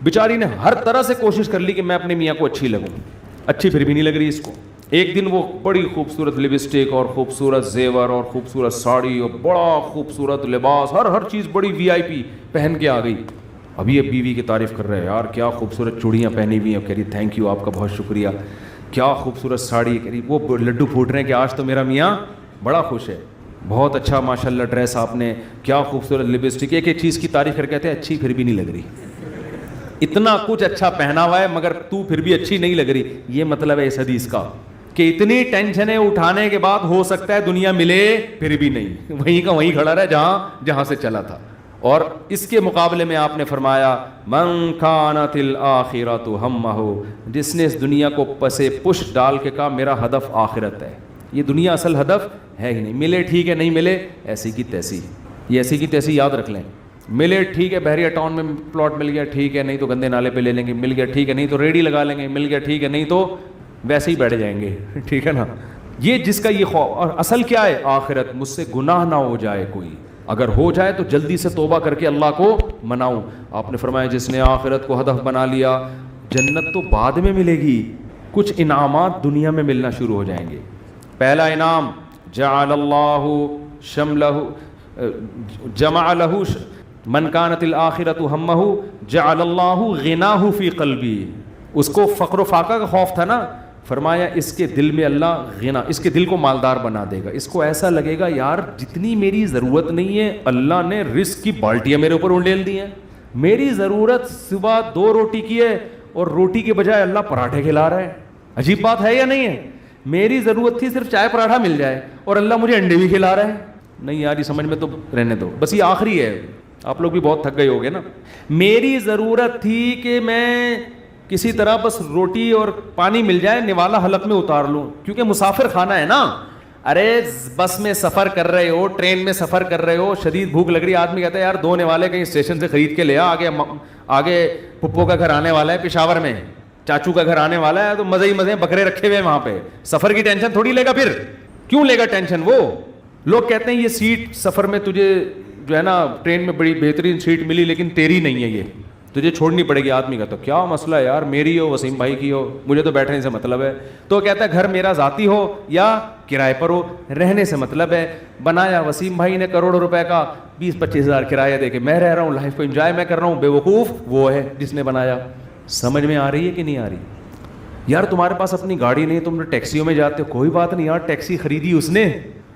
بیچاری نے ہر طرح سے کوشش کر لی کہ میں اپنے میاں کو اچھی لگوں, اچھی پھر بھی نہیں لگ رہی اس کو. ایک دن وہ بڑی خوبصورت لپسٹک اور خوبصورت زیور اور خوبصورت ساڑی اور بڑا خوبصورت لباس, ہر چیز بڑی وی آئی پی پہن کے آ گئی. ابھی اب بیوی کی تعریف کر رہے ہیں, یار کیا خوبصورت چوڑیاں پہنی ہوئی ہیں, کہہ رہی تھینک یو آپ کا بہت شکریہ, کیا خوبصورت ساڑی, کہہ رہی وہ لڈو پھوٹ رہے ہیں کہ آج تو میرا میاں بڑا خوش ہے, بہت اچھا ماشاء اللہ ڈریس آپ نے, کیا خوبصورت لپسٹک, ایک چیز کی تعریف کر کہتے ہیں اچھی پھر بھی نہیں لگ رہی. اتنا کچھ اچھا پہنا ہوا ہے مگر تو پھر بھی اچھی نہیں لگ رہی. یہ مطلب ہے اس حدیث کا کہ اتنی ٹینشنیں اٹھانے کے بعد ہو سکتا ہے دنیا ملے پھر بھی نہیں, وہیں کا وہیں کھڑا رہے جہاں سے چلا تھا. اور اس کے مقابلے میں آپ نے فرمایا من کانت الآخرۃ ہمہ, جس نے اس دنیا کو پسے پش ڈال کے کہا میرا ہدف آخرت ہے, یہ دنیا اصل ہدف ہے ہی نہیں. ملے ٹھیک ہے, نہیں ملے ایسی کی تیسی, یہ ایسی کی تیسی یاد رکھ لیں. ملے ٹھیک ہے, بحریہ ٹاؤن میں پلاٹ مل گیا ٹھیک ہے, نہیں تو گندے نالے پہ لے لیں گے, مل گیا ٹھیک ہے, نہیں تو ریڈی لگا لیں گے, مل گیا ٹھیک ہے, نہیں تو ویسے ہی بیٹھ جائیں گے, ٹھیک ہے نا. یہ جس کا یہ خوف, اور اصل کیا ہے آخرت, مجھ سے گناہ نہ ہو جائے کوئی, اگر ہو جائے تو جلدی سے توبہ کر کے اللہ کو مناؤں. آپ نے فرمایا جس نے آخرت کو ہدف بنا لیا, جنت تو بعد میں ملے گی, کچھ انعامات دنیا میں ملنا شروع ہو جائیں گے. پہلا انعام جعل اللہ شملہ جمع لہ من کانت الآخرۃ ہمہ جعل اللہ غناہ فی قلبی. اس کو فقر و فاقہ کا خوف تھا نا, فرمایا اس کے دل میں اللہ غنا, اس کے دل کو مالدار بنا دے گا. اس کو ایسا لگے گا یار جتنی میری ضرورت نہیں ہے اللہ نے رزق کی بالٹیاں میرے اوپر انڈیل دی ہیں, میری ضرورت صبح 2 روٹی کی ہے اور روٹی کے بجائے اللہ پراٹھے کھلا رہا ہے. عجیب بات ہے یا نہیں ہے؟ میری ضرورت تھی صرف چائے پراٹھا مل جائے اور اللہ مجھے انڈے بھی کھلا رہا ہے. نہیں یار یہ سمجھ میں تو رہنے دو, بس یہ آخری ہے, آپ لوگ بھی بہت تھک گئے ہوگے نا. میری ضرورت تھی کہ میں کسی طرح بس روٹی اور پانی مل جائے, نوالا حلق میں اتار لوں, کیونکہ مسافر خانہ ہے نا. ارے بس میں سفر کر رہے ہو, ٹرین میں سفر کر رہے ہو, شدید بھوک لگ رہی ہے, آدمی کہتا ہے یار 2 نوالے کہیں اسٹیشن سے خرید کے لے آ, آگے پپو کا گھر آنے والا ہے پشاور میں, چاچو کا گھر آنے والا ہے, تو مزے ہی مزے بکرے رکھے ہوئے ہیں وہاں پہ. سفر کی ٹینشن تھوڑی لے گا, پھر کیوں لے گا ٹینشن؟ وہ لوگ کہتے ہیں یہ سیٹ سفر میں تجھے جو ہے نا ٹرین میں بڑی بہترین سیٹ ملی لیکن تیری نہیں ہے, یہ تجھے چھوڑنی پڑے گی. آدمی کا تو کیا مسئلہ ہے یار, میری ہو وسیم بھائی کی ہو, مجھے تو بیٹھنے سے مطلب ہے. تو کہتا ہے گھر میرا ذاتی ہو یا کرائے پر ہو, رہنے سے مطلب ہے. بنایا وسیم بھائی نے کروڑوں روپے کا, 20-25 ہزار کرایہ دے کے میں رہ رہا ہوں, لائف کو انجوائے میں کر رہا ہوں. بیوقوف وہ ہے جس نے بنایا. سمجھ میں آ رہی ہے کہ نہیں آ رہی؟ یار تمہارے پاس اپنی گاڑی نہیں, تم نے ٹیکسیوں میں جاتے ہو, کوئی بات نہیں یار, ٹیکسی خریدی اس نے,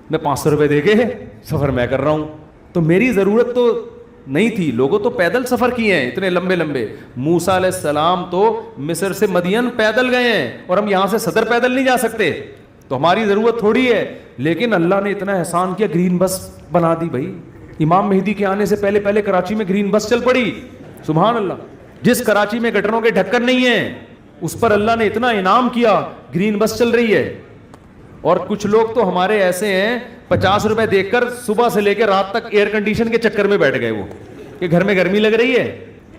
میں 500 روپے دے کے سفر میں کر رہا ہوں. تو میری ضرورت تو نہیں تھی. لوگوں تو پیدل سفر کیے ہیں اتنے لمبے لمبے. موسیٰ علیہ السلام تو مصر سے مدین پیدل گئے ہیں, اور ہم یہاں سے صدر پیدل نہیں جا سکتے. تو ہماری ضرورت تھوڑی ہے, لیکن اللہ نے اتنا احسان کیا, گرین بس بنا دی بھائی. امام مہدی کے آنے سے پہلے کراچی میں گرین بس چل پڑی. سبحان اللہ. جس کراچی میں گٹروں کے ڈھکن نہیں ہیں اس پر اللہ نے اتنا انعام کیا, گرین بس چل رہی ہے. اور کچھ لوگ تو ہمارے ایسے ہیں 50 روپے دیکھ کر صبح سے لے کے رات تک ایئر کنڈیشن کے چکر میں بیٹھ گئے, وہ کہ گھر میں گرمی لگ رہی ہے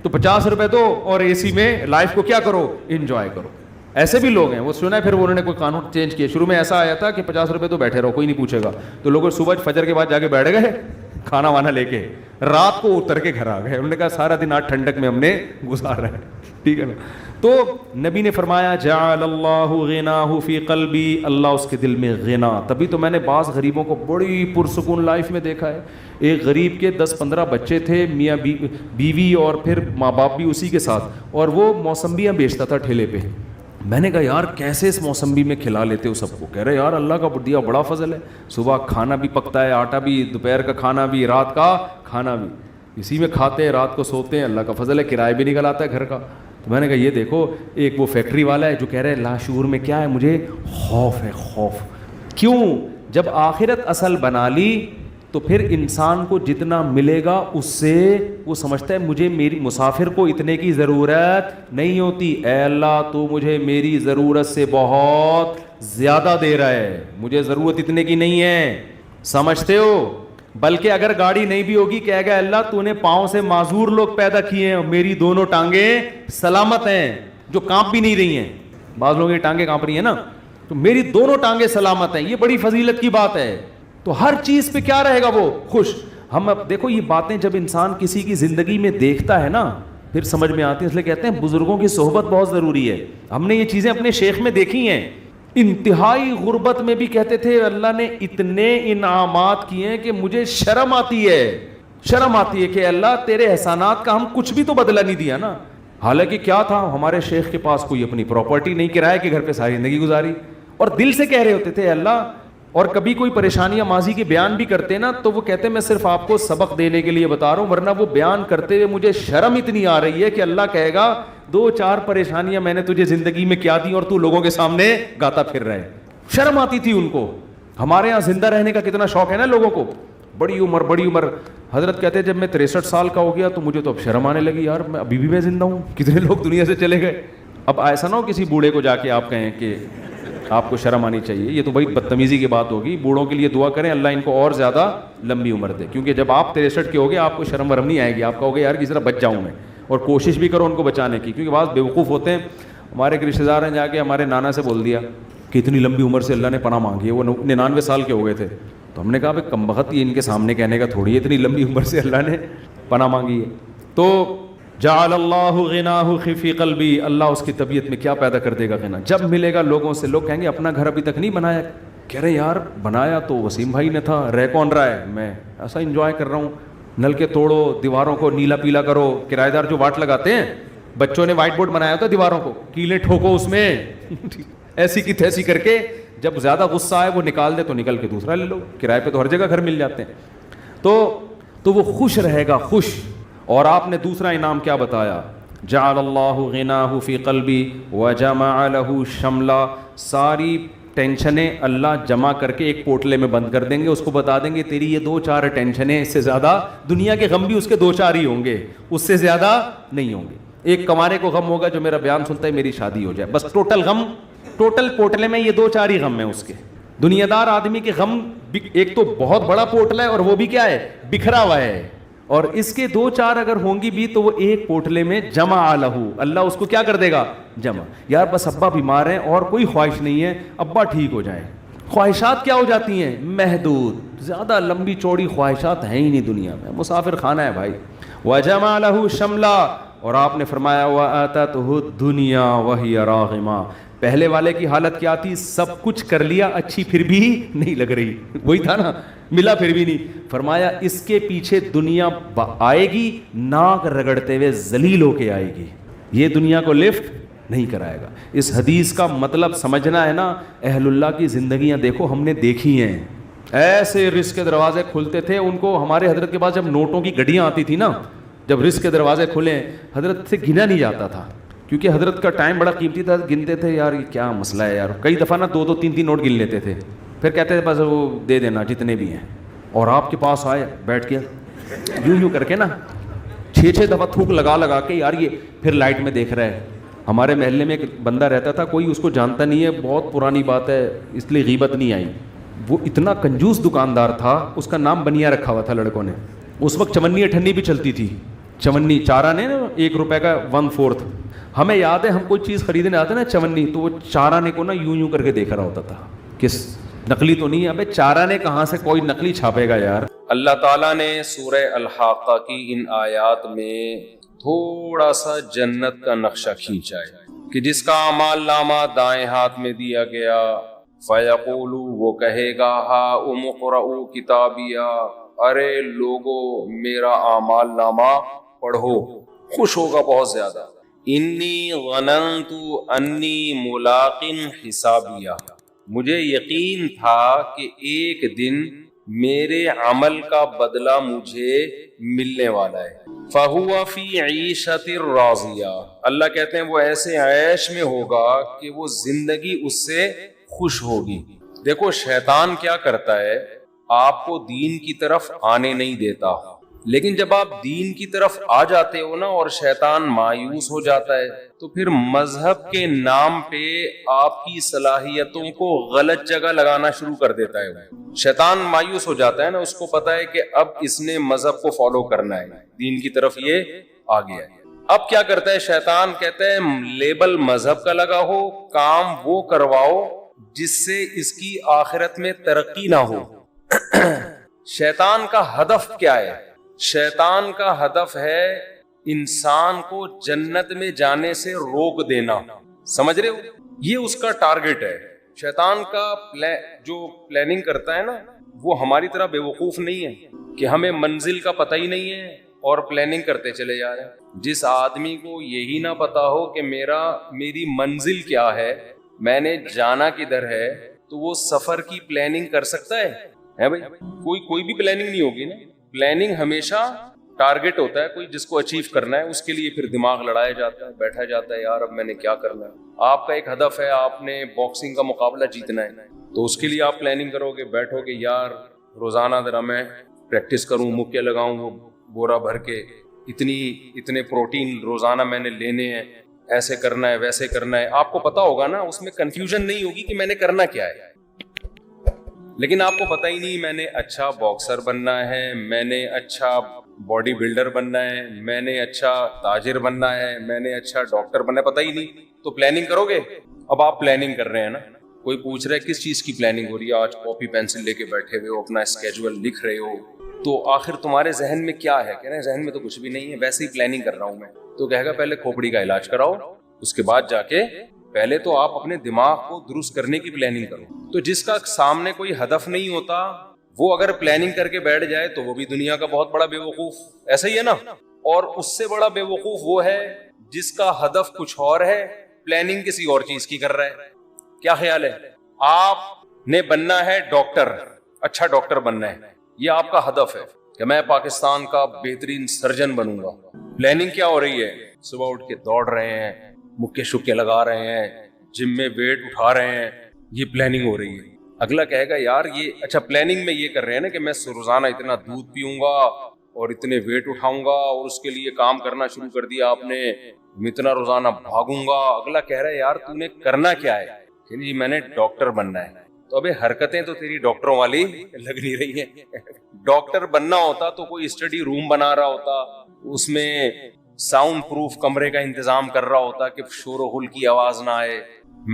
تو 50 روپے دو اور اے سی میں لائف کو کیا کرو, انجوائے کرو. ایسے بھی لوگ ہیں. وہ سنا ہے پھر انہوں نے کوئی قانون چینج کیا. شروع میں ایسا آیا تھا کہ 50 روپے تو بیٹھے رہو, کوئی نہیں پوچھے گا. تو لوگ صبح فجر کے بعد جا کے بیٹھ گئے کھانا وانا لے کے, رات کو اتر کے گھر آ گئے. انہوں نے کہا سارا دن آج ٹھنڈک میں ہم نے گزارا ہے. ٹھیک ہے نا. تو نبی نے فرمایا جعل اللہ غناہ فی قلبی, اللہ اس کے دل میں غنا. تبھی تو میں نے بعض غریبوں کو بڑی پرسکون لائف میں دیکھا ہے. ایک غریب کے 10-15 بچے تھے, میاں بیوی اور پھر ماں باپ بھی اسی کے ساتھ, اور وہ موسمبیاں بیچتا تھا ٹھیلے پہ. میں نے کہا یار کیسے اس موسمبی میں کھلا لیتے ہو سب کو؟ کہہ رہے یار اللہ کا دیا بڑا فضل ہے, صبح کھانا بھی پکتا ہے, آٹا بھی, دوپہر کا کھانا بھی, رات کا کھانا بھی, اسی میں کھاتے ہیں, رات کو سوتے ہیں, اللہ کا فضل ہے, کرایہ بھی نکل آتا ہے گھر کا. تو میں نے کہا یہ دیکھو, ایک وہ فیکٹری والا ہے جو کہہ رہے ہیں لاشعور میں کیا ہے, مجھے خوف ہے, خوف. کیوں؟ جب آخرت اصل بنا لی تو پھر انسان کو جتنا ملے گا اس سے وہ سمجھتا ہے مجھے میری مسافر کو اتنے کی ضرورت نہیں ہوتی. اے اللہ تو مجھے میری ضرورت سے بہت زیادہ دے رہا ہے, مجھے ضرورت اتنے کی نہیں ہے. سمجھتے ہو؟ بلکہ اگر گاڑی نہیں بھی ہوگی کہے گا اللہ تو نے پاؤں سے معذور لوگ پیدا کیے ہیں, میری دونوں ٹانگیں سلامت ہیں جو کانپ بھی نہیں رہی ہیں. بعض لوگوں کی ٹانگیں کانپ رہی ہیں نا, تو میری دونوں ٹانگیں سلامت ہیں. یہ بڑی فضیلت کی بات ہے. تو ہر چیز پہ کیا رہے گا وہ خوش. ہم اب دیکھو یہ باتیں جب انسان کسی کی زندگی میں دیکھتا ہے نا پھر سمجھ میں آتی ہیں. اس لیے کہتے ہیں بزرگوں کی صحبت بہت ضروری ہے. ہم نے یہ چیزیں اپنے شیخ میں دیکھی ہیں. انتہائی غربت میں بھی کہتے تھے اللہ نے اتنے انعامات کیے ہیں کہ مجھے شرم آتی ہے کہ اللہ تیرے احسانات کا ہم کچھ بھی تو بدلہ نہیں دیا نا. حالانکہ کیا تھا, ہمارے شیخ کے پاس کوئی اپنی پراپرٹی نہیں, کرائے کے گھر پہ ساری زندگی گزاری, اور دل سے کہہ رہے ہوتے تھے اللہ. اور کبھی کوئی پریشانیاں ماضی کے بیان بھی کرتے نا تو وہ کہتے میں صرف آپ کو سبق دینے کے لیے بتا رہا ہوں, ورنہ وہ بیان کرتے ہوئے مجھے شرم اتنی آ رہی ہے کہ اللہ کہے گا 2-4 پریشانیاں میں نے تجھے زندگی میں کیا دی اور تو لوگوں کے سامنے گاتا پھر رہے. شرم آتی تھی ان کو. ہمارے یہاں زندہ رہنے کا کتنا شوق ہے نا لوگوں کو, بڑی عمر. حضرت کہتے جب میں 63 سال کا ہو گیا تو مجھے تو اب شرم آنے لگی, یار میں ابھی بھی میں زندہ ہوں, کتنے لوگ دنیا سے چلے گئے. اب ایسا نہ ہو کسی بوڑھے کو جا کے آپ کہیں کہ آپ کو شرم آنی چاہیے, یہ تو بھائی بدتمیزی کی بات ہوگی. بوڑھوں کے لیے دعا کریں اللہ ان کو اور زیادہ لمبی عمر دے, کیونکہ جب آپ 63 کے ہوگے آپ کو شرم ورم نہیں آئے گی, آپ کہوگے یار کس طرح بچ جاؤں میں, اور کوشش بھی کرو ان کو بچانے کی. کیونکہ بعض بیوقوف ہوتے ہیں. ہمارے ایک رشتہ دار ہیں جا کے ہمارے نانا سے بول دیا کہ اتنی لمبی عمر سے اللہ نے پناہ مانگی ہے, وہ 99 سال کے ہو گئے تھے. تو ہم نے کہا بھائی کم بخت یہ ان کے سامنے کہنے کا تھوڑی ہے, اتنی لمبی عمر سے اللہ نے پناہ مانگی ہے. تو جعل اللہ غناہ فی قلبی, اللہ اس کی طبیعت میں کیا پیدا کر دے گا غنا. جب ملے گا لوگوں سے, لوگ کہیں گے اپنا گھر ابھی تک نہیں بنایا. کہہ رہے یار بنایا تو وسیم بھائی نے تھا, رہ کون رہا ہے, میں ایسا انجوائے کر رہا ہوں. نل کے توڑو, دیواروں کو نیلا پیلا کرو. کرایہ دار جو واٹ لگاتے ہیں, بچوں نے وائٹ بورڈ بنایا ہوتا ہے دیواروں کو, کیلیں ٹھوکو اس میں ایسی کی تیسی کر کے, جب زیادہ غصہ آئے وہ نکال دے تو نکل کے دوسرا لے لو. کرائے پہ تو ہر جگہ گھر مل جاتے ہیں. تو وہ خوش رہے گا, خوش. اور آپ نے دوسرا انعام کیا بتایا, جعل اللہ غناہ فی قلبی وجمع لہ شملا، ساری ٹینشنیں اللہ جمع کر کے ایک پوٹلے میں بند کر دیں گے، اس کو بتا دیں گے تیری یہ 2-4 ٹینشنیں، اس سے زیادہ دنیا کے غم بھی اس کے 2-4 ہی ہوں گے، اس سے زیادہ نہیں ہوں گے۔ ایک کمارے کو غم ہوگا جو میرا بیان سنتا ہے میری شادی ہو جائے، بس ٹوٹل غم، ٹوٹل پوٹلے میں یہ 2-4 ہی غم ہیں اس کے۔ دنیا دار آدمی کے غم ایک تو بہت بڑا پوٹلا ہے اور وہ بھی کیا ہے، بکھرا ہوا ہے، اور اس کے 2-4 اگر ہوں گی بھی تو وہ ایک پوٹلے میں جمع لہو، اللہ اس کو کیا کر دے گا، جمع۔ یار بس ابا بیمار ہیں اور کوئی خواہش نہیں ہے ابا ٹھیک ہو جائے۔ خواہشات کیا ہو جاتی ہیں، محدود، زیادہ لمبی چوڑی خواہشات ہیں ہی نہیں دنیا میں، مسافر خانہ ہے بھائی۔ وجمع لہ شملا، اور آپ نے فرمایا وَآتَتْهُ الدُّنْيَا وَهِيَ رَاغِمَةٌ، پہلے والے کی حالت کیا تھی، سب کچھ کر لیا، اچھی پھر بھی نہیں لگ رہی، وہی تھا نا، ملا پھر بھی نہیں۔ فرمایا اس کے پیچھے دنیا آئے گی، ناک رگڑتے ہوئے ذلیل ہو کے آئے گی، یہ دنیا کو لفٹ نہیں کرائے گا۔ اس حدیث کا مطلب سمجھنا ہے نا، اہل اللہ کی زندگیاں دیکھو، ہم نے دیکھی ہیں، ایسے رزق کے دروازے کھلتے تھے ان کو۔ ہمارے حضرت کے پاس جب نوٹوں کی گڈیاں آتی تھی نا، جب رزق کے دروازے کھلے، حضرت سے گنا نہیں جاتا تھا، کیونکہ حضرت کا ٹائم بڑا قیمتی تھا، گنتے تھے یار یہ کیا مسئلہ ہے یار، کئی دفعہ نا 2-2 3-3 نوٹ گن لیتے تھے، پھر کہتے تھے بس وہ دے دینا جتنے بھی ہیں، اور آپ کے پاس آئے بیٹھ کے یوں کر کے نا 6-6 دفعہ تھوک لگا کے، یار یہ پھر لائٹ میں دیکھ رہا ہے۔ ہمارے محلے میں ایک بندہ رہتا تھا، کوئی اس کو جانتا نہیں ہے، بہت پرانی بات ہے اس لیے غیبت نہیں آئی، وہ اتنا کنجوس دکاندار تھا، اس کا نام بنیا رکھا ہوا تھا لڑکوں نے۔ اس وقت چمنی اٹھنی بھی چلتی تھی، چمنی چارہ نے نا 1 روپے کا 1/4، ہمیں یاد ہے ہم کوئی چیز خریدنے آتے نا چمنی، تو وہ چارانے کو نا یوں کر کے دیکھ رہا ہوتا تھا، کس نقلی تو نہیں ہے، ابے چارانے کہاں سے کوئی نقلی چھاپے گا یار۔ اللہ تعالیٰ نے سورہ الحاقہ کی ان آیات میں تھوڑا سا جنت کا نقشہ کھینچا ہے کہ جس کا اعمال نامہ دائیں ہاتھ میں دیا گیا، فَيَقُولُ، وہ کہے گا ہَاؤْمُ اقْرَءُوا کتابیہ، ارے لوگو میرا اعمال نامہ پڑھو، خوش ہوگا بہت زیادہ۔ انی ظننت انی ملاق حسابیہ، مجھے یقین تھا کہ ایک دن میرے عمل کا بدلہ مجھے ملنے والا ہے۔ فَهُوَ فِي عِيشَةٍ رَاضِيَةٍ، اللہ کہتے ہیں وہ ایسے عیش میں ہوگا کہ وہ زندگی اس سے خوش ہوگی۔ دیکھو شیطان کیا کرتا ہے، آپ کو دین کی طرف آنے نہیں دیتا، لیکن جب آپ دین کی طرف آ جاتے ہو نا اور شیطان مایوس ہو جاتا ہے تو پھر مذہب کے نام پہ آپ کی صلاحیتوں کو غلط جگہ لگانا شروع کر دیتا ہے۔ شیطان مایوس ہو جاتا ہے نا، اس کو پتا ہے کہ اب اس نے مذہب کو فالو کرنا ہے، دین کی طرف یہ آ گیا ہے۔ اب کیا کرتا ہے شیطان، کہتا ہے لیبل مذہب کا لگا ہو، کام وہ کرواؤ جس سے اس کی آخرت میں ترقی نہ ہو۔ شیطان کا ہدف کیا ہے؟ شیطان کا ہدف ہے انسان کو جنت میں جانے سے روک دینا، سمجھ رہے ہو؟ یہ اس کا ٹارگٹ ہے۔ شیطان کا جو پلاننگ کرتا ہے نا، وہ ہماری طرح بے وقوف نہیں ہے کہ ہمیں منزل کا پتہ ہی نہیں ہے اور پلاننگ کرتے چلے جا رہے ہیں۔ جس آدمی کو یہی نہ پتا ہو کہ میری منزل کیا ہے، میں نے جانا کدھر ہے، تو وہ سفر کی پلاننگ کر سکتا ہے بھائی؟ کوئی بھی پلاننگ نہیں ہوگی نا۔ پلاننگ ہمیشہ ٹارگٹ ہوتا ہے، کوئی جس کو اچیو کرنا ہے، اس کے لیے پھر دماغ لڑایا جاتا ہے، بیٹھا جاتا ہے یار اب میں نے کیا کرنا ہے۔ آپ کا ایک ہدف ہے، آپ نے باکسنگ کا مقابلہ جیتنا ہے، تو اس کے لیے آپ پلاننگ کرو گے، بیٹھو گے یار روزانہ ذرا میں پریکٹس کروں، مکے لگاؤں، وہ بورا بھر کے اتنے پروٹین روزانہ میں نے لینے ہیں، ایسے کرنا ہے ویسے کرنا ہے۔ آپ کو پتا ہوگا نا، اس میں کنفیوژن نہیں ہوگی کہ میں نے کرنا کیا ہے، لیکن آپ کو پتہ ہی نہیں میں نے اچھا باکسر بننا ہے، میں نے اچھا باڈی بلڈر بننا ہے، میں نے اچھا تاجر بننا ہے، میں نے اچھا ڈاکٹر بننا ہے، پتہ ہی نہیں، تو پلاننگ کرو گے۔ اب آپ پلاننگ کر رہے ہیں نا، کوئی پوچھ رہا ہے کس چیز کی پلاننگ ہو رہی ہے، آج کاپی پینسل لے کے بیٹھے ہوئے ہو، اپنا اسکیجول لکھ رہے ہو، تو آخر تمہارے ذہن میں کیا ہے؟ کہہ رہے ہیں ذہن میں تو کچھ بھی نہیں ہے، ویسے ہی پلاننگ کر رہا ہوں میں۔ تو کہے گا پہلے کھوپڑی کا علاج کراؤ، اس کے بعد جا کے پہلے تو آپ اپنے دماغ کو درست کرنے کی پلاننگ کرو۔ تو جس کا سامنے کوئی ہدف نہیں ہوتا، وہ اگر پلاننگ کر کے بیٹھ جائے تو وہ بھی دنیا کا بہت بڑا بے وقوف، ایسا ہی ہے نا۔ اور اس سے بڑا بے وقوف وہ ہے جس کا ہدف کچھ اور ہے، پلاننگ کسی اور چیز کی کر رہا ہے۔ کیا خیال ہے؟ آپ نے بننا ہے ڈاکٹر، اچھا ڈاکٹر بننا ہے، یہ آپ کا ہدف ہے کہ میں پاکستان کا بہترین سرجن بنوں گا۔ پلاننگ کیا ہو رہی ہے؟ صبح اٹھ کے دوڑ رہے ہیں, مکے شکے لگا رہے ہیں, جم میں ویٹ اٹھا رہے ہیں, یہ پلاننگ ہو رہی ہے. اگلا کہے گا یار یہ اچھا پلاننگ میں یہ کر رہے ہیں نا کہ میں روزانہ اتنا دودھ پیوں گا اور اتنے ویٹ اٹھاؤں گا, اور اس کے لیے کام کرنا شروع کر دیا آپ نے, میں اتنا روزانہ بھاگوں گا. اگلا کہہ رہا ہے یار تو نے کرنا کیا ہے, کہ جی میں نے ڈاکٹر بننا ہے. تو ابھی حرکتیں تو تیری ڈاکٹروں والی لگ نہیں رہی ہیں. ڈاکٹر بننا ہوتا تو کوئی اسٹڈی روم بنا رہا ہوتا, اس میں ساؤنڈ پروف کمرے کا انتظام کر رہا ہوتا کہ شور و غل کی آواز نہ آئے.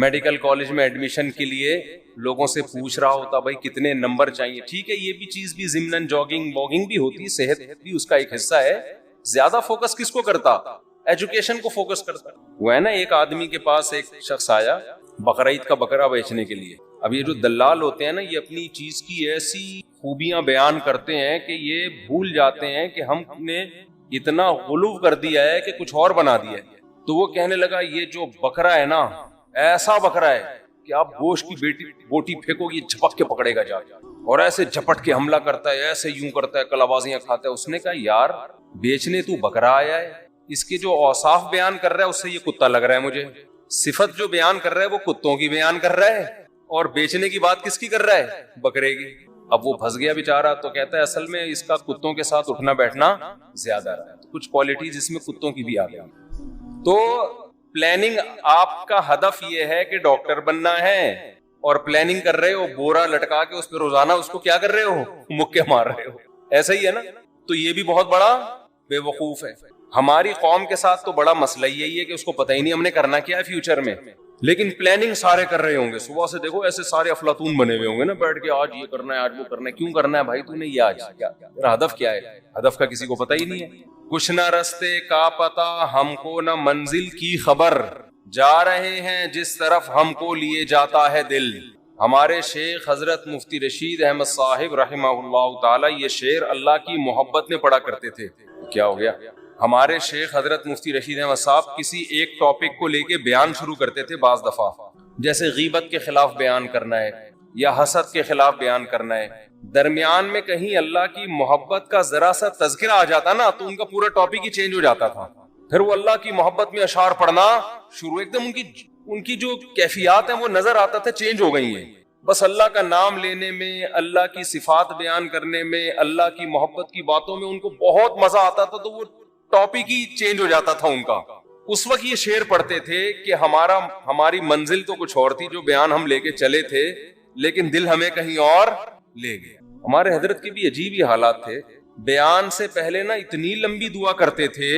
میڈیکل کالج میں ایڈمیشن کے لیے لوگوں سے پوچھ رہا ہوتا بھائی کتنے نمبر چاہیے. ٹھیک ہے یہ بھی چیز بھی ضمن جاگنگ واگنگ بھی ہوتی, صحت بھی اس کا ایک حصہ ہے. زیادہ فوکس کس کو کرتا, ایجوکیشن کو فوکس کرتا. وہ ہے نا ایک آدمی کے پاس ایک شخص آیا بقرعید کا بکرا بیچنے کے لیے. اب یہ جو دلال ہوتے ہیں نا یہ اپنی چیز کی ایسی خوبیاں بیان کرتے ہیں کہ یہ بھول جاتے ہیں کہ ہم نے اتنا غلو کر دیا ہے کہ کچھ اور بنا دیا ہے. تو وہ کہنے لگا یہ جو بکرا ہے نا ایسا بکرا ہے کہ آپ گوشت کی بوٹی پھینکو یہ جھپک کے پکڑے گا جا, اور ایسے جھپٹ کے حملہ کرتا ہے, ایسے یوں کرتا ہے, کلابازیاں کھاتا ہے. اس نے کہا یار بیچنے تو بکرا آیا ہے, اس کے جو اوصاف بیان کر رہا ہے اس سے یہ کتا لگ رہا ہے مجھے. صفت جو بیان کر رہا ہے وہ کتوں کی بیان کر رہا ہے, اور بیچنے کی بات کس کی کر رہا ہے, بکرے کی. اب وہ پھنس گیا بیچارہ. تو کہتا ہے اصل میں اس کا کتوں کے ساتھ اٹھنا بیٹھنا زیادہ رہا ہے. تو کچھ کوالٹیز اس میں کتوں کی بھی آ گئی. تو پلاننگ آپ کا ہدف یہ ہے کہ ڈاکٹر بننا ہے, اور پلاننگ کر رہے ہو بورا لٹکا کے اس پہ روزانہ اس کو کیا کر رہے ہو, مکے مار رہے ہو. ایسا ہی ہے نا. تو یہ بھی بہت بڑا بے وقوف ہے. ہماری قوم کے ساتھ تو بڑا مسئلہ یہی ہے کہ اس کو پتہ ہی نہیں ہم نے کرنا کیا ہے فیوچر میں, لیکن پلاننگ سارے کر رہے ہوں گے. صبح سے دیکھو ایسے سارے افلاطون بنے ہوئے ہوں گے نا بیٹھ کے, آج یہ کرنا ہے آج وہ کرنا ہے. کیوں کرنا ہے بھائی, تو نے یہ آج کیا, ہدف کیا ہے, ہدف کا کسی کو پتہ ہی نہیں ہے. کچھ نہ رستے کا پتہ ہم کو نہ منزل کی خبر, جا رہے ہیں جس طرف ہم کو لیے جاتا ہے دل. ہمارے شیخ حضرت مفتی رشید احمد صاحب رحمہ اللہ تعالی یہ شعر اللہ کی محبت میں پڑھا کرتے تھے. کیا ہو گیا, ہمارے شیخ حضرت مفتی رشید احمد صاحب کسی ایک ٹاپک کو لے کے بیان شروع کرتے تھے بعض دفعہ, جیسے غیبت کے خلاف بیان کرنا ہے یا حسد کے خلاف بیان کرنا ہے. درمیان میں کہیں اللہ کی محبت کا ذرا سا تذکرہ آ جاتا نا تو ان کا پورا ٹاپک ہی چینج ہو جاتا تھا. پھر وہ اللہ کی محبت میں اشعار پڑھنا شروع, ایک دم ان کی جو کیفیات ہیں وہ نظر آتا تھا چینج ہو گئی ہیں. بس اللہ کا نام لینے میں, اللہ کی صفات بیان کرنے میں, اللہ کی محبت کی باتوں میں ان کو بہت مزہ آتا تھا. تو وہ ٹاپک ہی چینج ہو جاتا تھا ان کا. اس وقت یہ شعر پڑھتے تھے کہ ہماری منزل تو کچھ اور تھی جو بیان ہم لے کے چلے تھے, لیکن دل ہمیں کہیں اور لے گئے. ہمارے حضرت کے بھی عجیب ہی حالات تھے. بیان سے پہلے نا اتنی لمبی دعا کرتے تھے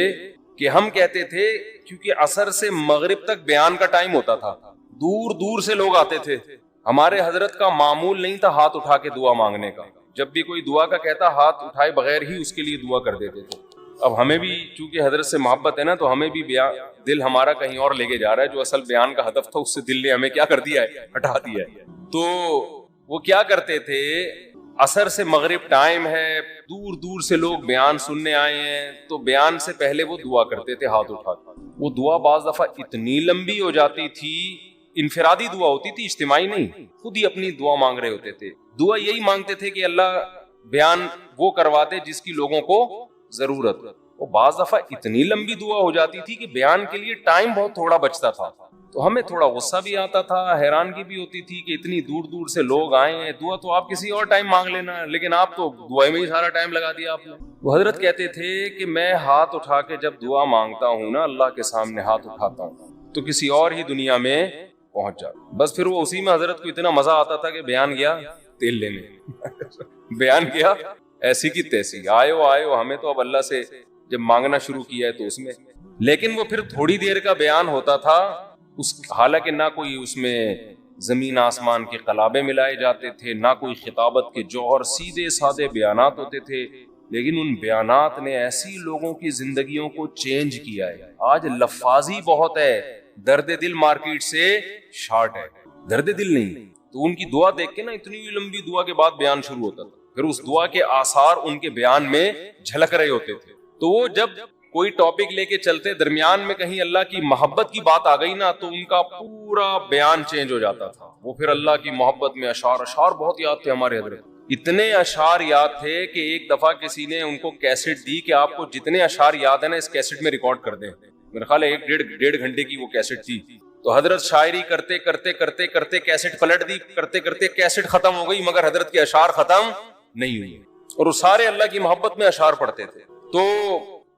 کہ ہم کہتے تھے, کیونکہ عصر سے مغرب تک بیان کا ٹائم ہوتا تھا, دور دور سے لوگ آتے تھے. ہمارے حضرت کا معمول نہیں تھا ہاتھ اٹھا کے دعا مانگنے کا. جب بھی کوئی دعا کا کہتا ہاتھ اٹھائے بغیر ہی اس کے لیے دعا کر دیتے تھے. اب ہمیں بھی چونکہ حضرت سے محبت ہے نا, تو ہمیں بھی دل ہمارا کہیں اور لے کے جا رہا ہے. جو اصل بیان کا ہدف تھا اس سے دل نے ہمیں کیا کر دیا ہے, ہٹا دیا ہے. تو وہ کیا کرتے تھے, عصر سے مغرب ٹائم ہے, دور دور سے لوگ بیان سننے آئے ہیں, تو بیان سے پہلے وہ دعا کرتے تھے ہاتھ اٹھا کر. وہ دعا بعض دفعہ اتنی لمبی ہو جاتی تھی, انفرادی دعا ہوتی تھی, اجتماعی نہیں, خود ہی اپنی دعا مانگ رہے ہوتے تھے. دعا یہی مانگتے تھے کہ اللہ بیان وہ کروا دے جس کی لوگوں کو ضرورت. وہ بعض دفعہ اتنی لمبی دعا ہو جاتی تھی کہ بیان کے لیے ٹائم بہت تھوڑا بچتا تھا. تو ہمیں تھوڑا غصہ بھی آتا تھا, حیرانگی بھی ہوتی تھی کہ اتنی دور دور سے لوگ آئے ہیں. دعا تو آپ کسی اور ٹائم مانگ لینا, لیکن آپ تو دعا میں ہی سارا ٹائم لگا دیا آپ نے. وہ حضرت کہتے تھے کہ میں ہاتھ اٹھا کے جب دعا مانگتا ہوں نا, اللہ کے سامنے ہاتھ اٹھاتا ہوں تو کسی اور ہی دنیا میں پہنچ جاتا. بس پھر وہ اسی میں حضرت کو اتنا مزہ آتا تھا کہ بیان گیا تیل لینے, بیان کیا ایسی کی تیسی, آئے ہمیں تو اب اللہ سے جب مانگنا شروع کیا ہے تو اس میں. لیکن وہ پھر تھوڑی دیر کا بیان ہوتا تھا, حالانکہ نہ کوئی اس میں زمین آسمان کے قلابے ملائے جاتے تھے, نہ کوئی خطابت کے جوہر, سیدھے سادے بیانات ہوتے تھے. لیکن ان بیانات نے ایسی لوگوں کی زندگیوں کو چینج کیا ہے. آج لفاظی بہت ہے, درد دل مارکیٹ سے شارٹ ہے, درد دل نہیں. تو ان کی دعا دیکھ کے نا, اتنی لمبی دعا کے بعد بیان شروع ہوتا تھا, پھر اس دعا کے آثار ان کے بیان میں جھلک رہے ہوتے تھے. تو وہ جب کوئی ٹاپک لے کے چلتے, درمیان میں کہیں اللہ کی محبت کی بات آ گئی نا, تو ان کا پورا بیان چینج ہو جاتا تھا. وہ پھر اللہ کی محبت میں اشعار بہت یاد تھے ہمارے حضرت. اتنے اشعار یاد تھے کہ ایک دفعہ کسی نے ان کو کیسٹ دی کہ آپ کو جتنے اشعار یاد ہیں نا اس کیسٹ میں ریکارڈ کر دیں. میرا خیال ہے 1.5 گھنٹے کی وہ کیسٹ تھی. تو حضرت شاعری کرتے کرتے کرتے کرتے کیسٹ پلٹ دی, کرتے کرتے کیسٹ ختم ہو گئی مگر حضرت کے اشعار ختم نہیں ہوئے, اور وہ سارے اللہ کی محبت میں اشعار پڑھتے تھے. تو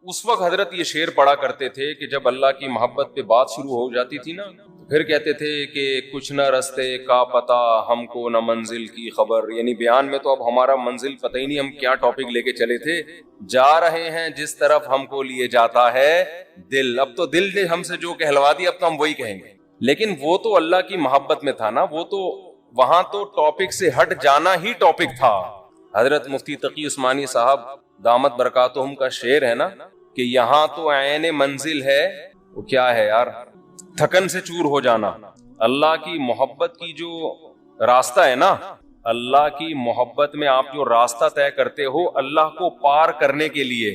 اس وقت حضرت یہ شعر پڑھا کرتے تھے کہ جب اللہ کی محبت پہ بات شروع ہو جاتی تھی نا, پھر کہتے تھے کہ کچھ نہ رستے کا پتہ ہم کو نہ منزل کی خبر. یعنی بیان میں تو اب ہمارا منزل پتہ ہی نہیں, ہم کیا ٹاپک لے کے چلے تھے. جا رہے ہیں جس طرف ہم کو لیے جاتا ہے دل. اب تو دل نے ہم سے جو کہلوا دی اب تو ہم وہی کہیں گے, لیکن وہ تو اللہ کی محبت میں تھا نا, وہ تو وہاں تو ٹاپک سے ہٹ جانا ہی ٹاپک تھا. حضرت مفتی تقی عثمانی صاحب دامت برکاتہم کا شعر ہے نا کہ یہاں تو عین منزل ہے, وہ کیا ہے یار, تھکن سے چور ہو جانا. اللہ کی محبت کی جو راستہ ہے نا, اللہ کی محبت میں آپ جو راستہ طے کرتے ہو اللہ کو پار کرنے کے لیے,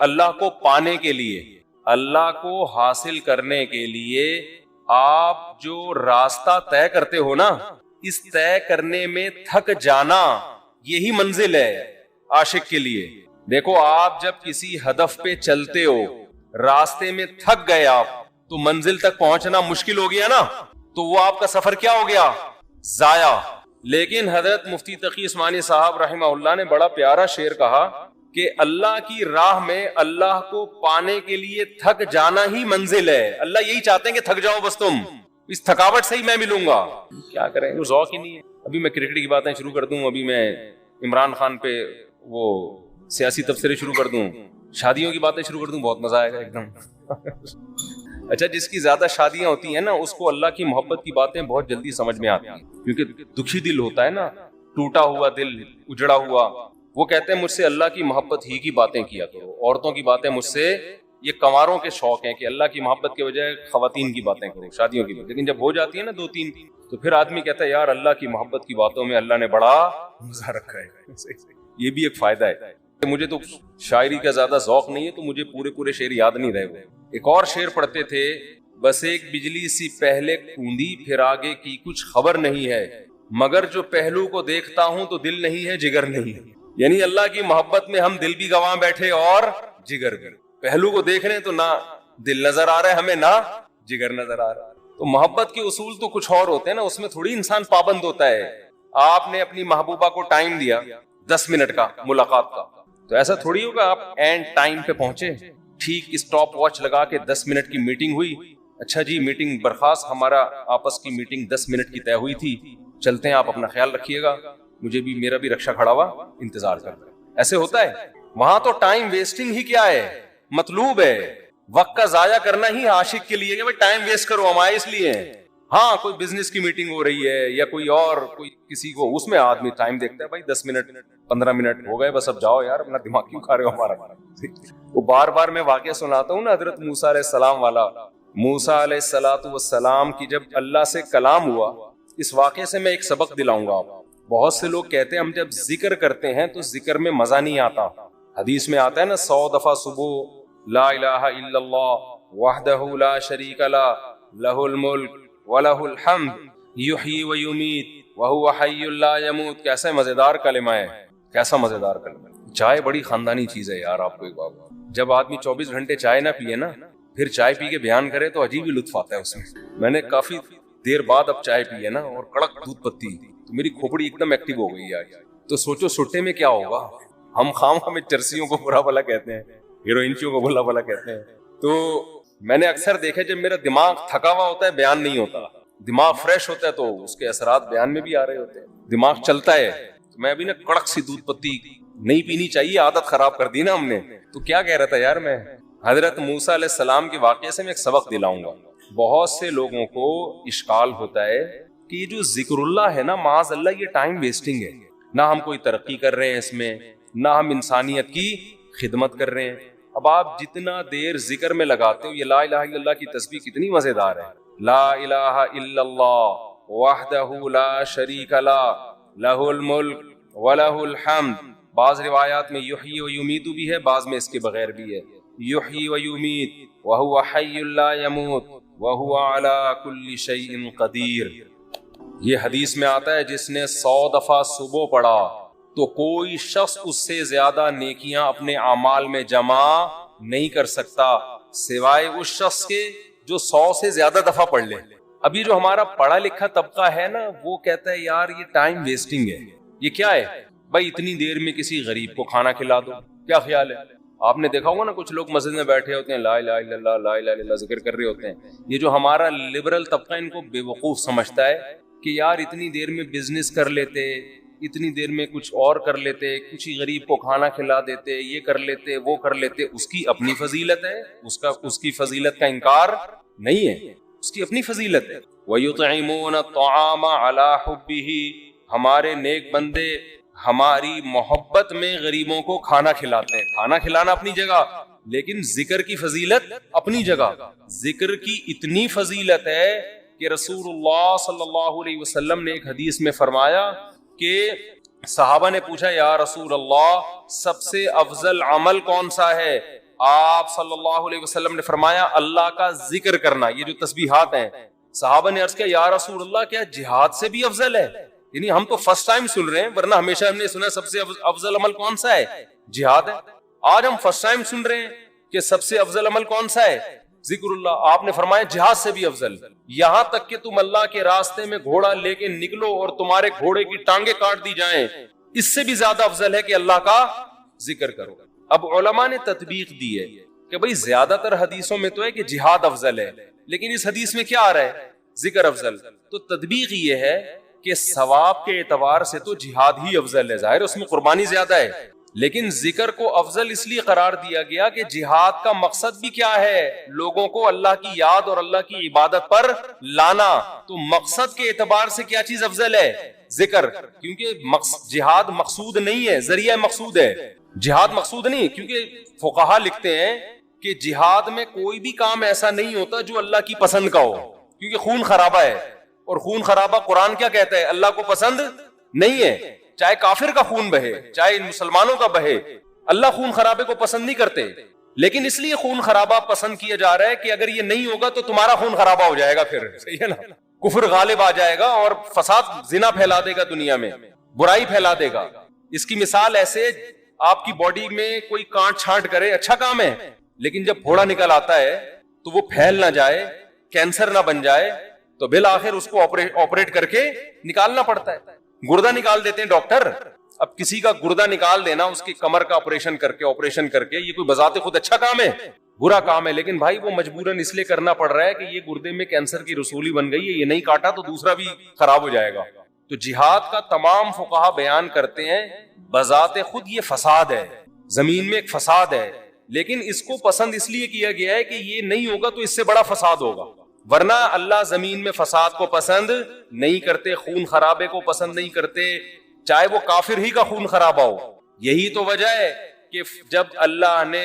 اللہ کو پانے کے لیے, اللہ کو حاصل کرنے کے لیے آپ جو راستہ طے کرتے ہو نا, اس طے کرنے میں تھک جانا یہی منزل ہے عاشق کے لیے. دیکھو آپ جب کسی ہدف پہ چلتے ہو, راستے میں تھک گئے آپ, تو منزل تک پہنچنا مشکل ہو گیا نا, تو وہ آپ کا سفر کیا ہو گیا, ضائع. لیکن حضرت مفتی تقی عثمانی صاحب رحمہ اللہ نے بڑا پیارا شعر کہا کہ اللہ کی راہ میں اللہ کو پانے کے لیے تھک جانا ہی منزل ہے. اللہ یہی چاہتے ہیں کہ تھک جاؤ بس, تم اس تھکاوٹ سے ہی میں ملوں گا. کیا کریں, وہ ذوق ہی نہیں ہے. ابھی میں کرکٹ کی باتیں شروع کر دوں, ابھی میں عمران خان پہ وہ سیاسی تبصرے شروع کر دوں, شادیوں کی باتیں شروع کر دوں, بہت مزہ آئے گا ایک دم. اچھا, جس کی زیادہ شادیاں ہوتی ہیں نا اس کو اللہ کی محبت کی باتیں بہت جلدی سمجھ میں آتی ہیں, کیونکہ دکھی دل ہوتا ہے نا, ٹوٹا ہوا دل, اجڑا ہوا. وہ کہتے ہیں مجھ سے اللہ کی محبت ہی کی باتیں کیا کرو, عورتوں کی باتیں مجھ سے, یہ کنواروں کے شوق ہیں کہ اللہ کی محبت کے بجائے خواتین کی باتیں کرو, شادیوں کی باتیں. لیکن جب ہو جاتی ہے نا 2-3, تو پھر آدمی کہتا ہے یار اللہ کی محبت کی باتوں میں اللہ نے بڑا مزہ رکھا ہے. یہ بھی ایک فائدہ ہے. مجھے تو شاعری کا زیادہ ذوق نہیں ہے تو مجھے پورے شعر یاد نہیں رہے. ایک اور شعر پڑھتے تھے, بس ایک بجلی سی پہلے کوندی پھر آگے کی کچھ خبر نہیں ہے, مگر جو پہلو کو دیکھتا ہوں تو دل نہیں ہے جگر نہیں ہے. یعنی اللہ کی محبت میں ہم دل بھی گواہ بیٹھے اور جگر بھی. پہلو کو دیکھ رہے ہیں تو نہ دل نظر آ رہا ہے ہمیں, نہ جگر نظر آ رہا ہے. تو محبت کے اصول تو کچھ اور ہوتے ہیں نا, اس میں تھوڑی انسان پابند ہوتا ہے. آپ نے اپنی محبوبہ کو ٹائم دیا 10 منٹ کا ملاقات کا, تو ایسا تھوڑی ہوگا آپ اینڈ ٹائم پہ پہنچے, ٹھیک اسٹاپ واچ لگا کے 10 منٹ کی میٹنگ ہوئی, اچھا جی میٹنگ برخاست, ہمارا آپس کی میٹنگ 10 منٹ کی طے ہوئی تھی, چلتے ہیں, آپ اپنا خیال رکھیے گا, مجھے بھی میرا بھی رکشا کھڑا ہوا انتظار کر رہا ہے. ایسے ہوتا ہے وہاں. تو ٹائم ویسٹنگ ہی کیا ہے, مطلوب ہے. وقت کا ضائع کرنا ہی عاشق کے لیے کہ بھائی ٹائم ویسٹ کرو, ہم آئے اس لیے ہیں. ہاں کوئی بزنس کی میٹنگ ہو رہی ہے یا کوئی اور کوئی کسی کو, اس میں آدمی ٹائم دیکھتا ہے, بھائی 10 منٹ 15 منٹ ہو گئے بس, اب جاؤ یار, اپنا دماغ کیوں کھا رہے ہو ہمارا. وہ بار بار میں واقعہ سناتا ہوں نا حضرت موسیٰ علیہ السلام والا. موسیٰ علیہ السلام کی جب اللہ سے کلام ہوا, اس واقعے سے میں ایک سبق دلاؤں گا آپ. بہت سے لوگ کہتے ہیں ہم جب ذکر کرتے ہیں تو ذکر میں مزہ نہیں آتا. حدیث میں آتا ہے نا 100 دفعہ صبح لا الہ الا اللہ وحدہ لا شریک لہ لہ الملک ولہ الحمد یحیی و یمیت وہو حی لا یموت. کیسا مزیدار کلمہ ہے, کیسا مزیدار کلمہ ہے. چائے بڑی خاندانی چیز ہے یار. آپ کو ایک بات, جب آدمی 24 گھنٹے چائے نہ پیے نا, پھر چائے پی کے بیان کرے تو عجیب ہی لطف آتا ہے اس میں. میں نے کافی دیر بعد اب چائے پی ہے نا, اور کڑک دودھ پتی, تو میری کھوپڑی ایک دم ایکٹیو ہو گئی آج. تو سوچو سٹے میں کیا ہوگا. ہم خام ہمیں چرسیوں کو برا بھلا کہتے ہیں, ہیروئنچیوں کو برا بھلا کہتے ہیں. تو میں نے اکثر دیکھا جب میرا دماغ تھکا ہوا ہوتا ہے بیان نہیں ہوتا, دماغ فریش ہوتا ہے تو اس کے اثرات بیان میں بھی آ رہے ہوتے ہیں. دماغ چلتا ہے. تو میں ابھی نا کڑک سی دودھ پتی نہیں پینی چاہیے, عادت خراب کر دی نا ہم نے. تو کیا کہہ رہا تھا یار میں, حضرت موسیٰ علیہ السلام کے واقعے سے میں ایک سبق دلاؤں گا. بہت سے لوگوں کو اشکال ہوتا ہے کہ یہ جو ذکر اللہ ہے نا, معاذ اللہ یہ ٹائم ویسٹنگ ہے. نہ ہم کوئی ترقی کر رہے ہیں اس میں, نہ ہم انسانیت کی خدمت کر رہے ہیں. اب آپ جتنا دیر ذکر میں لگاتے ہو, یہ لا الہ الا اللہ کی تسبیح کتنی مزیدار ہے. لا الہ الا اللہ وحدہ لا شریک لہ لہ الملک ولہ الحمد. بعض روایات میں یحیی و یمیت بھی ہے, بعض میں اس کے بغیر بھی ہے. یحیی و یمیت وہو حی لا یموت وہو علی کل شیء قدیر. یہ حدیث میں آتا ہے جس نے 100 دفعہ صبح پڑھا تو کوئی شخص اس سے زیادہ نیکیاں اپنے اعمال میں جمع نہیں کر سکتا. سوائے اس شخص کے جو 100 سے زیادہ دفعہ پڑھ لے. ابھی جو ہمارا پڑھا لکھا طبقہ ہے نا وہ کہتا ہے یار یہ ٹائم ویسٹنگ ہے. یہ کیا ہے بھائی؟ اتنی دیر میں کسی غریب کو کھانا کھلا دو. کیا خیال ہے؟ آپ نے دیکھا ہوگا نا کچھ لوگ مسجد میں بیٹھے ہوتے ہیں لا الہ الا اللہ لا الہ الا اللہ ذکر کر رہے ہوتے ہیں. یہ جو ہمارا لبرل طبقہ ان کو بے وقوف سمجھتا ہے کہ یار اتنی دیر میں بزنس کر لیتے, اتنی دیر میں کچھ اور کر لیتے, کسی غریب کو کھانا کھلا دیتے, یہ کر لیتے وہ کر لیتے. اس کی اپنی فضیلت ہے, اس کی فضیلت کا انکار نہیں ہے, اس کی اپنی فضیلت ہے. وَيُطْعِمُونَ الطَّعَامَ عَلَى حُبِّهِ, ہمارے نیک بندے ہماری محبت میں غریبوں کو کھانا کھلاتے ہیں. کھانا کھلانا اپنی جگہ, لیکن ذکر کی فضیلت اپنی جگہ. ذکر کی اتنی فضیلت ہے کہ رسول اللہ صلی اللہ علیہ وسلم نے ایک حدیث میں فرمایا کہ صحابہ نے پوچھا یا رسول اللہ سب سے افضل عمل کون سا ہے؟ آپ صلی اللہ علیہ وسلم نے فرمایا اللہ کا ذکر کرنا, یہ جو تسبیحات ہیں. صحابہ نے عرض کیا یا رسول اللہ کیا جہاد سے بھی افضل ہے؟ یعنی ہم تو فرسٹ ٹائم سن رہے ہیں, ورنہ ہمیشہ ہم نے سنا سب سے افضل عمل کون سا ہے؟ جہاد ہے. آج ہم فرسٹ ٹائم سن رہے ہیں کہ سب سے افضل عمل کون سا ہے؟ ذکر اللہ. آپ نے فرمایا جہاد سے بھی افضل. یہاں تک کہ تم اللہ کے راستے میں گھوڑا لے کے نکلو اور تمہارے گھوڑے کی ٹانگیں کاٹ دی جائیں, اس سے بھی زیادہ افضل ہے کہ اللہ کا ذکر کرو. اب علماء نے تطبیق دی ہے کہ بھئی زیادہ تر حدیثوں میں تو ہے کہ جہاد افضل ہے, لیکن اس حدیث میں کیا آ رہا ہے؟ ذکر افضل. تو تطبیق یہ ہے کہ ثواب کے اعتبار سے تو جہاد ہی افضل ہے, ظاہر اس میں قربانی زیادہ ہے, لیکن ذکر کو افضل اس لیے قرار دیا گیا کہ جہاد کا مقصد بھی کیا ہے؟ لوگوں کو اللہ کی یاد اور اللہ کی عبادت پر لانا. تو مقصد کے اعتبار سے کیا چیز افضل ہے؟ ذکر. کیونکہ جہاد مقصود نہیں ہے, ذریعہ مقصود ہے. جہاد مقصود نہیں, کیونکہ فقہا لکھتے ہیں کہ جہاد میں کوئی بھی کام ایسا نہیں ہوتا جو اللہ کی پسند کا ہو, کیونکہ خون خرابہ ہے, اور خون خرابہ قرآن کیا کہتا ہے؟ اللہ کو پسند نہیں ہے. چاہے کافر کا خون بہے, چاہے مسلمانوں کا بہے, اللہ خون خرابے کو پسند نہیں کرتے. لیکن اس لیے خون خرابہ پسند کیا جا رہا ہے کہ اگر یہ نہیں ہوگا تو تمہارا خون خرابہ ہو جائے گا, پھر صحیح ہے نا, کفر غالب آ جائے گا اور فساد زنا پھیلا دے گا, دنیا میں برائی پھیلا دے گا. اس کی مثال ایسے, آپ کی باڈی میں کوئی کانٹ چھانٹ کرے اچھا کام ہے, لیکن جب پھوڑا نکل آتا ہے تو وہ پھیل نہ جائے, کینسر نہ بن جائے, تو بالآخر اس کو آپریٹ کر کے نکالنا پڑتا ہے. گردہ نکال دیتے ہیں ڈاکٹر. اب کسی کا گردہ نکال دینا, اس کی کمر کا آپریشن کر کے, یہ کوئی بذات خود اچھا کام ہے؟ برا کام ہے. لیکن بھائی وہ مجبوراً اس لیے کرنا پڑ رہا ہے کہ یہ گردے میں کینسر کی رسولی بن گئی ہے, یہ نہیں کاٹا تو دوسرا بھی خراب ہو جائے گا. تو جہاد کا تمام فقہا بیان کرتے ہیں بذات خود یہ فساد ہے, زمین میں ایک فساد ہے, لیکن اس کو پسند اس لیے کیا گیا ہے کہ یہ نہیں ہوگا تو اس سے بڑا فساد ہوگا. ورنہ اللہ زمین میں فساد کو پسند نہیں کرتے, خون خرابے کو پسند نہیں کرتے, چاہے وہ کافر ہی کا خون خرابہ ہو. یہی تو وجہ ہے کہ جب اللہ نے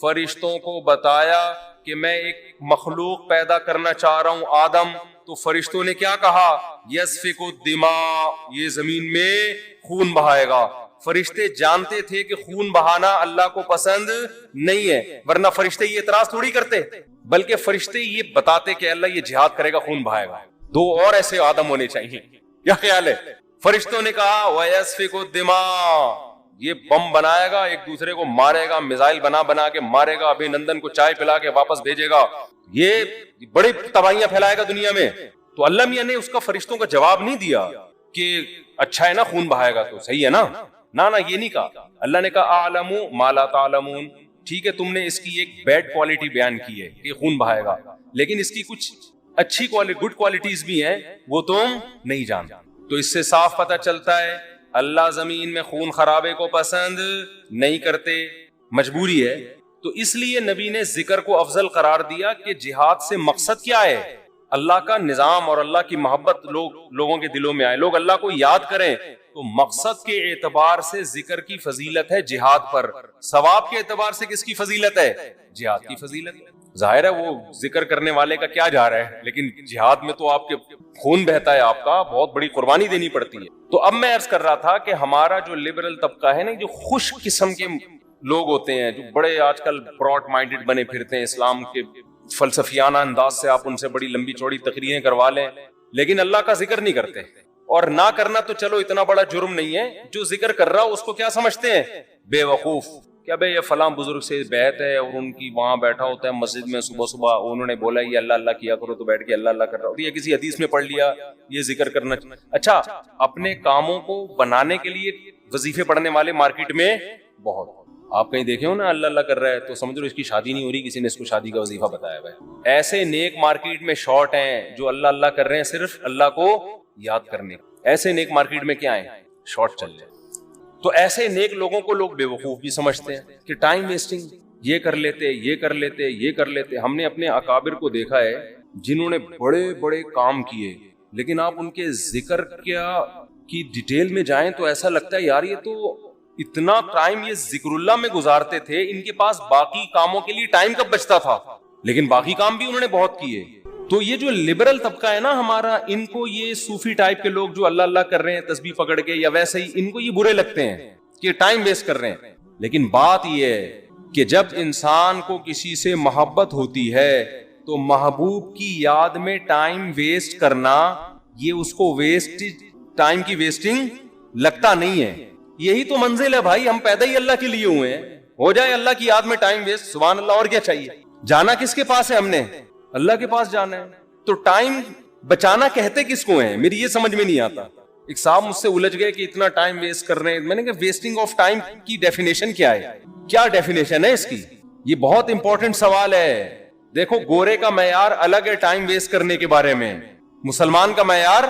فرشتوں کو بتایا کہ میں ایک مخلوق پیدا کرنا چاہ رہا ہوں آدم, تو فرشتوں نے کیا کہا؟ یسفک الدماء, یہ زمین میں خون بہائے گا. فرشتے جانتے تھے کہ خون بہانا اللہ کو پسند نہیں ہے, ورنہ فرشتے یہ اعتراض تھوڑی کرتے, بلکہ فرشتے یہ بتاتے کہ اللہ یہ جہاد کرے گا, خون بہائے گا. دو اور ایسے آدم ہونے چاہیے. کیا خیال ہے؟ فرشتوں نے کہا وَيَسْفِكُ الدِّمَاء, یہ بم بنائے گا, ایک دوسرے کو مارے گا, میزائل بنا کے مارے گا, ابھی نندن کو چائے پلا کے واپس بھیجے گا, یہ بڑی تباہیاں پھیلائے گا دنیا میں. تو اللہ میاں نے اس کا فرشتوں کا جواب نہیں دیا کہ اچھا ہے نا خون بہائے گا تو صحیح ہے نا, نہ یہ نہیں کہا. اللہ نے کہا اعلم ما لا تعلمون, ٹھیک ہے تم نے اس کی ایک بیڈ کوالٹی بیان کی ہے کہ خون بہائے گا, لیکن اس کی کچھ اچھی گڈ کوالٹیز بھی ہیں وہ تم نہیں جانتے. تو اس سے صاف پتہ چلتا ہے اللہ زمین میں خون خرابے کو پسند نہیں کرتے, مجبوری ہے. تو اس لیے نبی نے ذکر کو افضل قرار دیا کہ جہاد سے مقصد کیا ہے؟ اللہ کا نظام اور اللہ کی محبت لوگوں کے دلوں میں آئے, لوگ اللہ کو یاد کریں. تو مقصد کے اعتبار سے ذکر کی فضیلت ہے جہاد پر, ثواب کے اعتبار سے کس کی فضیلت ہے؟ جہاد کی فضیلت. ظاہر ہے وہ ذکر کرنے والے کا کیا جا رہا ہے, لیکن جہاد میں تو آپ کے خون بہتا ہے, آپ کا بہت بڑی قربانی دینی پڑتی ہے. تو اب میں عرض کر رہا تھا کہ ہمارا جو لبرل طبقہ ہے نا, جو خوش قسم کے لوگ ہوتے ہیں, جو بڑے آج کل براڈ مائنڈڈ بنے پھرتے ہیں, اسلام کے فلسفیانہ انداز سے آپ ان سے بڑی لمبی چوڑی تقریریں کروا لیں, لیکن اللہ کا ذکر نہیں کرتے. اور نہ کرنا تو چلو اتنا بڑا جرم نہیں ہے, جو ذکر کر رہا اس کو کیا سمجھتے ہیں؟ بے وقوف. کہ ابے یہ فلاں بزرگ سے بیعت ہے اور ان کی وہاں بیٹھا ہوتا ہے مسجد میں صبح صبح، انہوں نے بولا یہ اللہ اللہ کیا کرو تو بیٹھ کے اللہ اللہ کر رہا ہوتا ہے، یا کسی حدیث میں پڑھ لیا یہ ذکر کرنا۔ اچھا، اپنے کاموں کو بنانے کے لیے وظیفے پڑھنے والے مارکیٹ میں بہت، آپ کہیں دیکھے ہو نا اللہ اللہ کر رہا ہے تو سمجھ لو اس کی شادی نہیں ہو رہی، کسی نے اس کو شادی کا وظیفہ بتایا ہوا ہے۔ ایسے نیک مارکیٹ میں شارٹ ہیں جو اللہ اللہ کر رہے ہیں صرف اللہ کو یاد کرنے، ایسے نیک مارکیٹ میں کیا ہیں، شارٹ چل رہے ہیں۔ تو ایسے نیک لوگوں کو لوگ بے وقوف بھی سمجھتے ہیں کہ ٹائم ویسٹنگ، یہ کر لیتے یہ کر لیتے یہ کر لیتے۔ ہم نے اپنے اکابر کو دیکھا ہے جنہوں نے بڑے بڑے کام کیے، لیکن آپ ان کے ذکر کی ڈیٹیل میں جائیں تو ایسا لگتا ہے یار یہ تو اتنا ٹائم یہ ذکر اللہ میں گزارتے تھے، ان کے پاس باقی کاموں کے لیے ٹائم کب بچتا تھا، لیکن باقی کام بھی انہوں نے بہت کیے۔ تو یہ جو لبرل طبقہ ہے نا ہمارا، ان کو یہ صوفی ٹائپ کے لوگ جو اللہ اللہ کر رہے ہیں تسبیح پکڑ کے یا ویسے ہی، ان کو یہ برے لگتے ہیں کہ ٹائم ویسٹ کر رہے ہیں۔ لیکن بات یہ ہے کہ جب انسان کو کسی سے محبت ہوتی ہے تو محبوب کی یاد میں ٹائم ویسٹ کرنا، یہ اس کو ویسٹ ٹائم کی ویسٹنگ لگتا نہیں ہے۔ یہی تو منزل ہے بھائی، ہم پیدا ہی اللہ کے لیے ہوئے ہیں، ہو جائے اللہ کی یاد میں ٹائم ویسٹ، سبحان اللہ، اور کیا چاہیے۔ جانا کس کے پاس ہے، ہم نے اللہ کے پاس جانا ہے، تو ٹائم بچانا کہتے کس کو ہیں، میری یہ سمجھ میں نہیں آتا۔ ایک صاحب مجھ سے الجھ گئے کہ اتنا ٹائم ویسٹ کر رہے ہیں، میں نے کہا ویسٹنگ آف ٹائم کی ڈیفینیشن کیا ہے، کیا ڈیفینیشن ہے اس کی، یہ بہت امپورٹنٹ سوال ہے۔ دیکھو گورے کا معیار الگ ہے ٹائم ویسٹ کرنے کے بارے میں، مسلمان کا معیار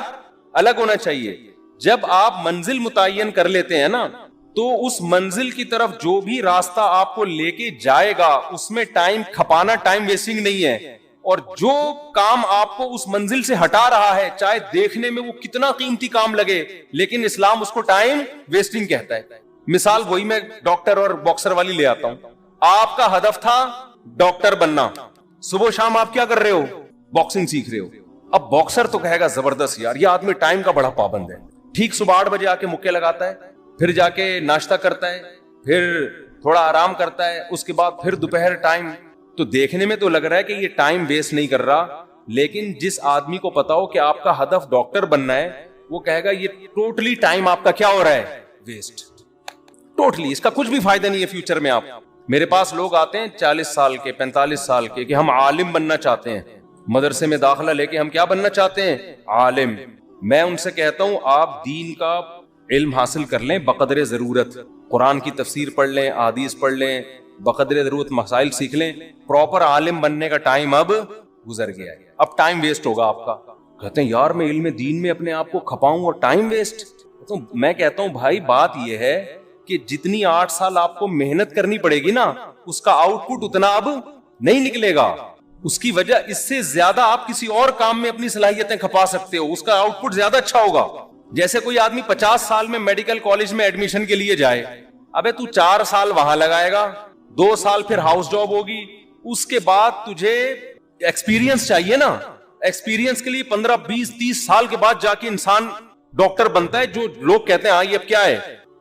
الگ ہونا چاہیے۔ جب آپ منزل متعین کر لیتے ہیں نا تو اس منزل کی طرف جو بھی راستہ آپ کو لے کے جائے گا اس میں ٹائم کھپانا ٹائم ویسٹنگ نہیں ہے، اور جو کام آپ کو اس منزل سے ہٹا رہا ہے چاہے دیکھنے میں وہ کتنا قیمتی کام لگے، لیکن اسلام اس کو ٹائم ویسٹنگ کہتا ہے۔ مثال وہی میں ڈاکٹر اور باکسر والی لے آتا ہوں۔ آپ کا ہدف تھا ڈاکٹر بننا، صبح شام آپ کیا کر رہے ہو، باکسنگ سیکھ رہے ہو۔ اب باکسر تو کہے گا زبردست یار یہ آدمی ٹائم کا بڑا پابند ہے، ٹھیک صبح 8 بجے آ کے مکے لگاتا ہے، پھر جا کے ناشتہ کرتا ہے، پھر تھوڑا آرام کرتا ہے، اس کے بعد پھر دوپہر ٹائم۔ تو دیکھنے میں تو لگ رہا ہے کہ یہ ٹائم ویسٹ نہیں کر رہا، لیکن جس آدمی کو پتا ہو کہ آپ کا ہدف ڈاکٹر بننا ہے وہ کہے گا یہ ٹوٹلی ٹائم آپ کا کیا ہو رہا ہے، ویسٹ، ٹوٹلی، اس کا کچھ بھی فائدہ نہیں ہے فیوچر میں۔ آپ میرے پاس لوگ آتے ہیں 40 سال کے 45 سال کے کہ ہم عالم بننا چاہتے ہیں، مدرسے میں داخلہ لے کے ہم کیا بننا چاہتے ہیں، عالم۔ میں ان سے کہتا ہوں آپ دین کا علم حاصل کر لیں بقدر ضرورت، قرآن کی تفسیر پڑھ لیں، احادیث پڑھ لیں، بقدر ضرورت مسائل سیکھ لیں، پراپر عالم بننے کا ٹائم اب گزر گیا ہے، اب ٹائم ویسٹ ہوگا آپ کا۔ کہتے ہیں یار میں علم دین میں اپنے آپ کو کھپاؤں اور ٹائم ویسٹ، تو میں کہتا ہوں بھائی بات یہ ہے کہ جتنی 8 سال آپ کو محنت کرنی پڑے گی نا اس کا آؤٹ پٹ اتنا اب نہیں نکلے گا، اس کی وجہ اس سے زیادہ آپ کسی اور کام میں اپنی صلاحیتیں کھپا سکتے ہو، اس کا آؤٹ پٹ زیادہ اچھا ہوگا۔ جیسے کوئی آدمی 50 سال میں میڈیکل کالج میں ایڈمیشن کے لیے جائے، ابے تو 4 سال وہاں لگائے گا، 2 سال پھر ہاؤس جاب ہوگی، اس کے بعد تجھے ایکسپیرینس چاہیے نا، ایکسپیرینس کے لیے 15 20 30 سال کے بعد جا کے انسان ڈاکٹر بنتا ہے، جو لوگ کہتے ہیں ہاں یہ اب کیا ہے،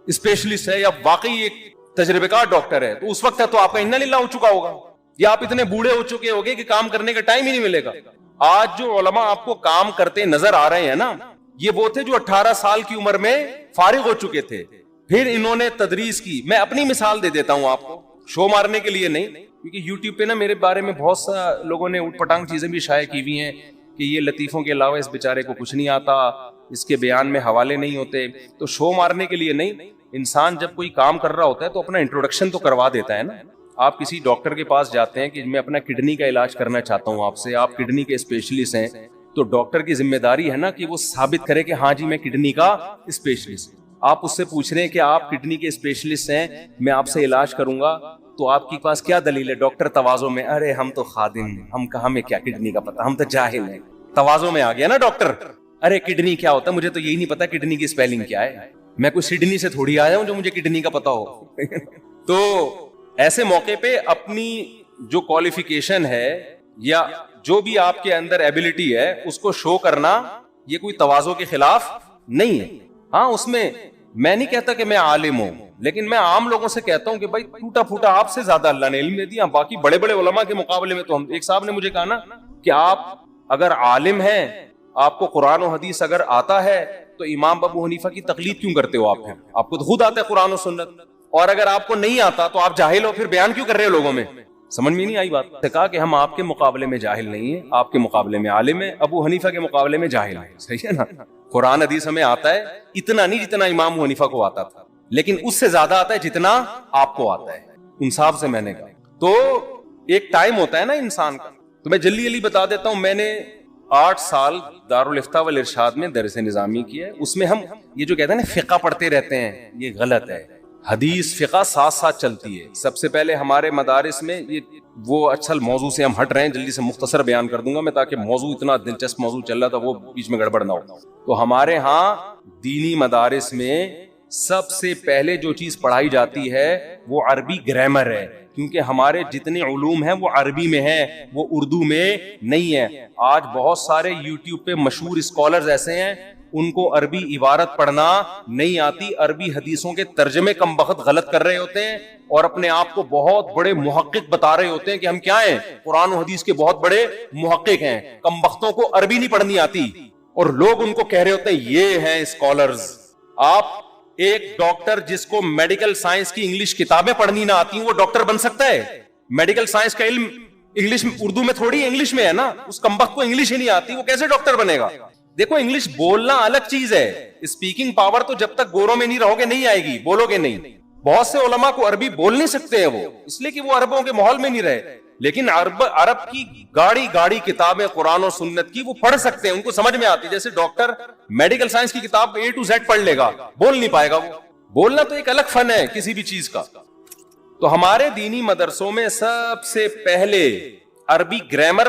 اسپیشلسٹ ہے یا واقعی ایک تجربے کار ڈاکٹر ہے، تو اس وقت ہے تو آپ کا انا للہ ہو چکا ہوگا، یا آپ اتنے بوڑھے ہو چکے ہوگے کہ کام کرنے کا ٹائم ہی نہیں ملے گا۔ آج جو علماء آپ کو کام کرتے نظر آ رہے ہیں نا، یہ وہ تھے جو 18 سال کی عمر میں فارغ ہو چکے تھے، پھر انہوں نے تدریس کی۔ میں اپنی مثال دے دیتا ہوں آپ کو، شو مارنے کے لیے نہیں، کیونکہ یوٹیوب پہ نا میرے بارے میں بہت سا لوگوں نے اوٹ پٹانگ چیزیں بھی شائع کی ہوئی ہیں کہ یہ لطیفوں کے علاوہ اس بیچارے کو کچھ نہیں آتا، اس کے بیان میں حوالے نہیں ہوتے، تو شو مارنے کے لیے نہیں۔ انسان جب کوئی کام کر رہا ہوتا ہے تو اپنا انٹروڈکشن تو کروا دیتا ہے نا۔ آپ کسی ڈاکٹر کے پاس جاتے ہیں کہ میں اپنا کڈنی کا علاج کرنا چاہتا ہوں آپ سے، آپ کڈنی کے اسپیشلسٹ ہیں، تو ڈاکٹر کی ذمہ داری ہے نا کہ وہ ثابت کرے کہ ہاں جی میں کڈنی کا اسپیشلسٹ۔ آپ اس سے پوچھ رہے ہیں کہ آپ کڈنی کے اسپیشلسٹ ہیں، میں آپ سے علاج کروں گا، تو آپ کے پاس کیا دلیل ہے؟ ڈاکٹر تواضع میں، ارے ہم تو خادم ہیں، ہم کہاں ہمیں کیا کڈنی کا پتا، ہم تو جاہل ہیں۔ تواضع میں آ گیا نا ڈاکٹر، ارے کڈنی کیا ہوتا ہے مجھے تو یہی نہیں پتا، کڈنی کی اسپیلنگ کیا ہے، میں کوئی سڈنی سے تھوڑی آیا ہوں جو مجھے کڈنی کا پتا ہو۔ تو ایسے موقع پہ اپنی جو کوالیفیکیشن ہے یا جو بھی آپ کے اندر ایبلٹی ہے اس کو شو کرنا یہ کوئی تواضع کے خلاف نہیں ہے۔ ہاں اس میں میں نہیں کہتا کہ میں عالم ہوں، لیکن میں عام لوگوں سے کہتا ہوں کہ بھائی ٹوٹا پھوٹا آپ سے زیادہ اللہ نے علم دے دیا، باقی بڑے بڑے علماء کے مقابلے میں تو ہم، ایک صاحب نے مجھے کہا نا کہ آپ اگر عالم ہیں، آپ کو قرآن و حدیث اگر آتا ہے تو امام ابو حنیفہ کی تقلید کیوں کرتے ہو آپ؟ پھر آپ کو تو خود آتا ہے قرآن و سنت، اور اگر آپ کو نہیں آتا تو آپ جاہل ہو، پھر بیان کیوں کر رہے ہو لوگوں میں؟ سمجھ میں نہیں آئی بات؟ نے کہا کہ ہم آپ کے مقابلے میں جاہل نہیں ہیں، آپ کے مقابلے میں عالم ہیں، ابو حنیفہ کے مقابلے میں جاہل ہیں. صحیح ہے نا؟ قرآن حدیث ہمیں آتا ہے، اتنا نہیں جتنا امام ابو حنیفہ کو آتا تھا، لیکن اس سے زیادہ آتا ہے جتنا آپ کو آتا ہے. انصاف سے میں نے کہا. تو ایک ٹائم ہوتا ہے نا انسان کا. تو میں جلدی جلدی بتا دیتا ہوں. میں نے 8 سال دارالافتاء والارشاد میں درس نظامی کیا ہے. اس میں ہم یہ جو کہتے ہیں نا فقہ پڑھتے رہتے ہیں، یہ غلط ہے. حدیث فقہ ساتھ ساتھ چلتی ہے. سب سے پہلے ہمارے مدارس میں یہ وہ اصل موضوع سے ہم ہٹ رہے ہیں، جلدی سے مختصر بیان کر دوں گا میں تاکہ موضوع اتنا دلچسپ موضوع چل رہا تھا وہ بیچ میں گڑبڑ نہ ہو. تو ہمارے ہاں دینی مدارس میں سب سے پہلے جو چیز پڑھائی جاتی ہے وہ عربی گرامر ہے، کیونکہ ہمارے جتنے علوم ہیں وہ عربی میں ہیں، وہ اردو میں نہیں ہے. آج بہت سارے یوٹیوب پہ مشہور اسکالرز ایسے ہیں، ان کو عربی عبارت پڑھنا نہیں آتی، عربی حدیثوں کے ترجمے کم بخت غلط کر رہے ہوتے ہیں اور اپنے آپ کو بہت بڑے محقق بتا رہے ہوتے ہیں کہ ہم کیا ہیں، قرآن و حدیث کے بہت بڑے محقق ہیں. کم بختوں کو عربی نہیں پڑھنی آتی اور لوگ ان کو کہہ رہے ہوتے ہیں یہ ہیں اسکالرز. آپ ایک ڈاکٹر جس کو میڈیکل سائنس کی انگلش کتابیں پڑھنی نہ آتی وہ ڈاکٹر بن سکتا ہے؟ میڈیکل سائنس کا علم انگلش اردو میں تھوڑی انگلش میں ہے نا. اس کمبخت کو انگلش ہی نہیں آتی، وہ کیسے ڈاکٹر بنے گا؟ دیکھو انگلش بولنا الگ چیز ہے، اسپیکنگ پاور تو جب تک گوروں میں نہیں رہو گے نہیں آئے گی، بولو گے نہیں. بہت سے علماء کو عربی بول نہیں سکتے ہیں وہ اس لیے کہ وہ عربوں کے ماحول میں نہیں رہے، لیکن عرب کی گاڑی کتابیں قرآن و سنت کی وہ پڑھ سکتے ہیں، ان کو سمجھ میں آتی. جیسے ڈاکٹر میڈیکل سائنس کی کتاب A to Z پڑھ لے گا، بول نہیں پائے گا. وہ بولنا تو ایک الگ فن ہے کسی بھی چیز کا. تو ہمارے دینی مدرسوں میں سب سے پہلے عربی گرامر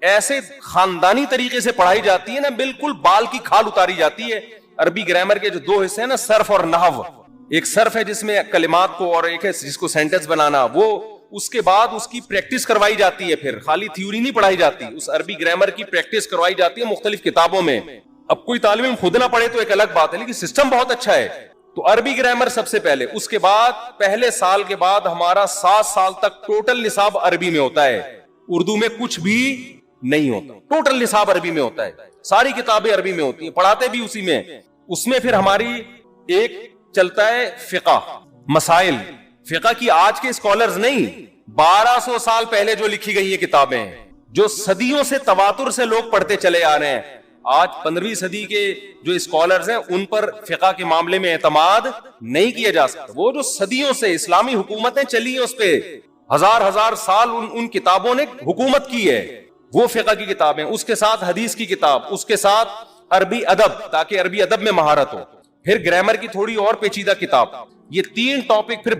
ایسے خاندانی طریقے سے پڑھائی جاتی ہے نا، بالکل بال کی کھال اتاری جاتی ہے. عربی گرامر کے جو 2 حصے ہیں نا، صرف اور نحو. ایک صرف ہے جس میں کلمات کو، اور ایک ہے جس کو سینٹنس بنانا. وہ اس کے بعد اس کی پریکٹس کروائی جاتی ہے، پھر خالی تھیوری نہیں پڑھائی جاتی، اس عربی گرامر کی پریکٹس کروائی جاتی ہے مختلف کتابوں میں. اب کوئی طالب علم خود نہ پڑھے تو ایک الگ بات ہے، لیکن سسٹم بہت اچھا ہے. تو عربی گرامر سب سے پہلے، اس کے بعد پہلے سال کے بعد ہمارا 7 سال تک ٹوٹل نصاب عربی میں ہوتا ہے، اردو میں کچھ بھی نہیں ہوتا. ٹوٹل نصاب عربی میں ہوتا ہے، ساری کتابیں عربی میں ہوتی ہیں، پڑھاتے بھی اسی میں. اس میں پھر ہماری ایک چلتا ہے فقہ، مسائل. فقہ کی آج کے اسکالرز نہیں، 1200 سال پہلے جو لکھی گئی یہ کتابیں، جو صدیوں سے تواتر سے لوگ پڑھتے چلے آ رہے ہیں. آج 15ویں صدی کے جو اسکالرز ہیں ان پر فقہ کے معاملے میں اعتماد نہیں کیا جا سکتا. وہ جو صدیوں سے اسلامی حکومتیں چلی ہیں اس پہ ہزار سال ان کتابوں نے حکومت کی ہے، وہ فقہ کی کتابیں. اس کے ساتھ حدیث کی کتاب، اس کے ساتھ عربی ادب تاکہ عربی ادب میں مہارت ہو، پھر گرامر کی تھوڑی اور پیچیدہ کتاب. یہ 3 ٹاپک پھر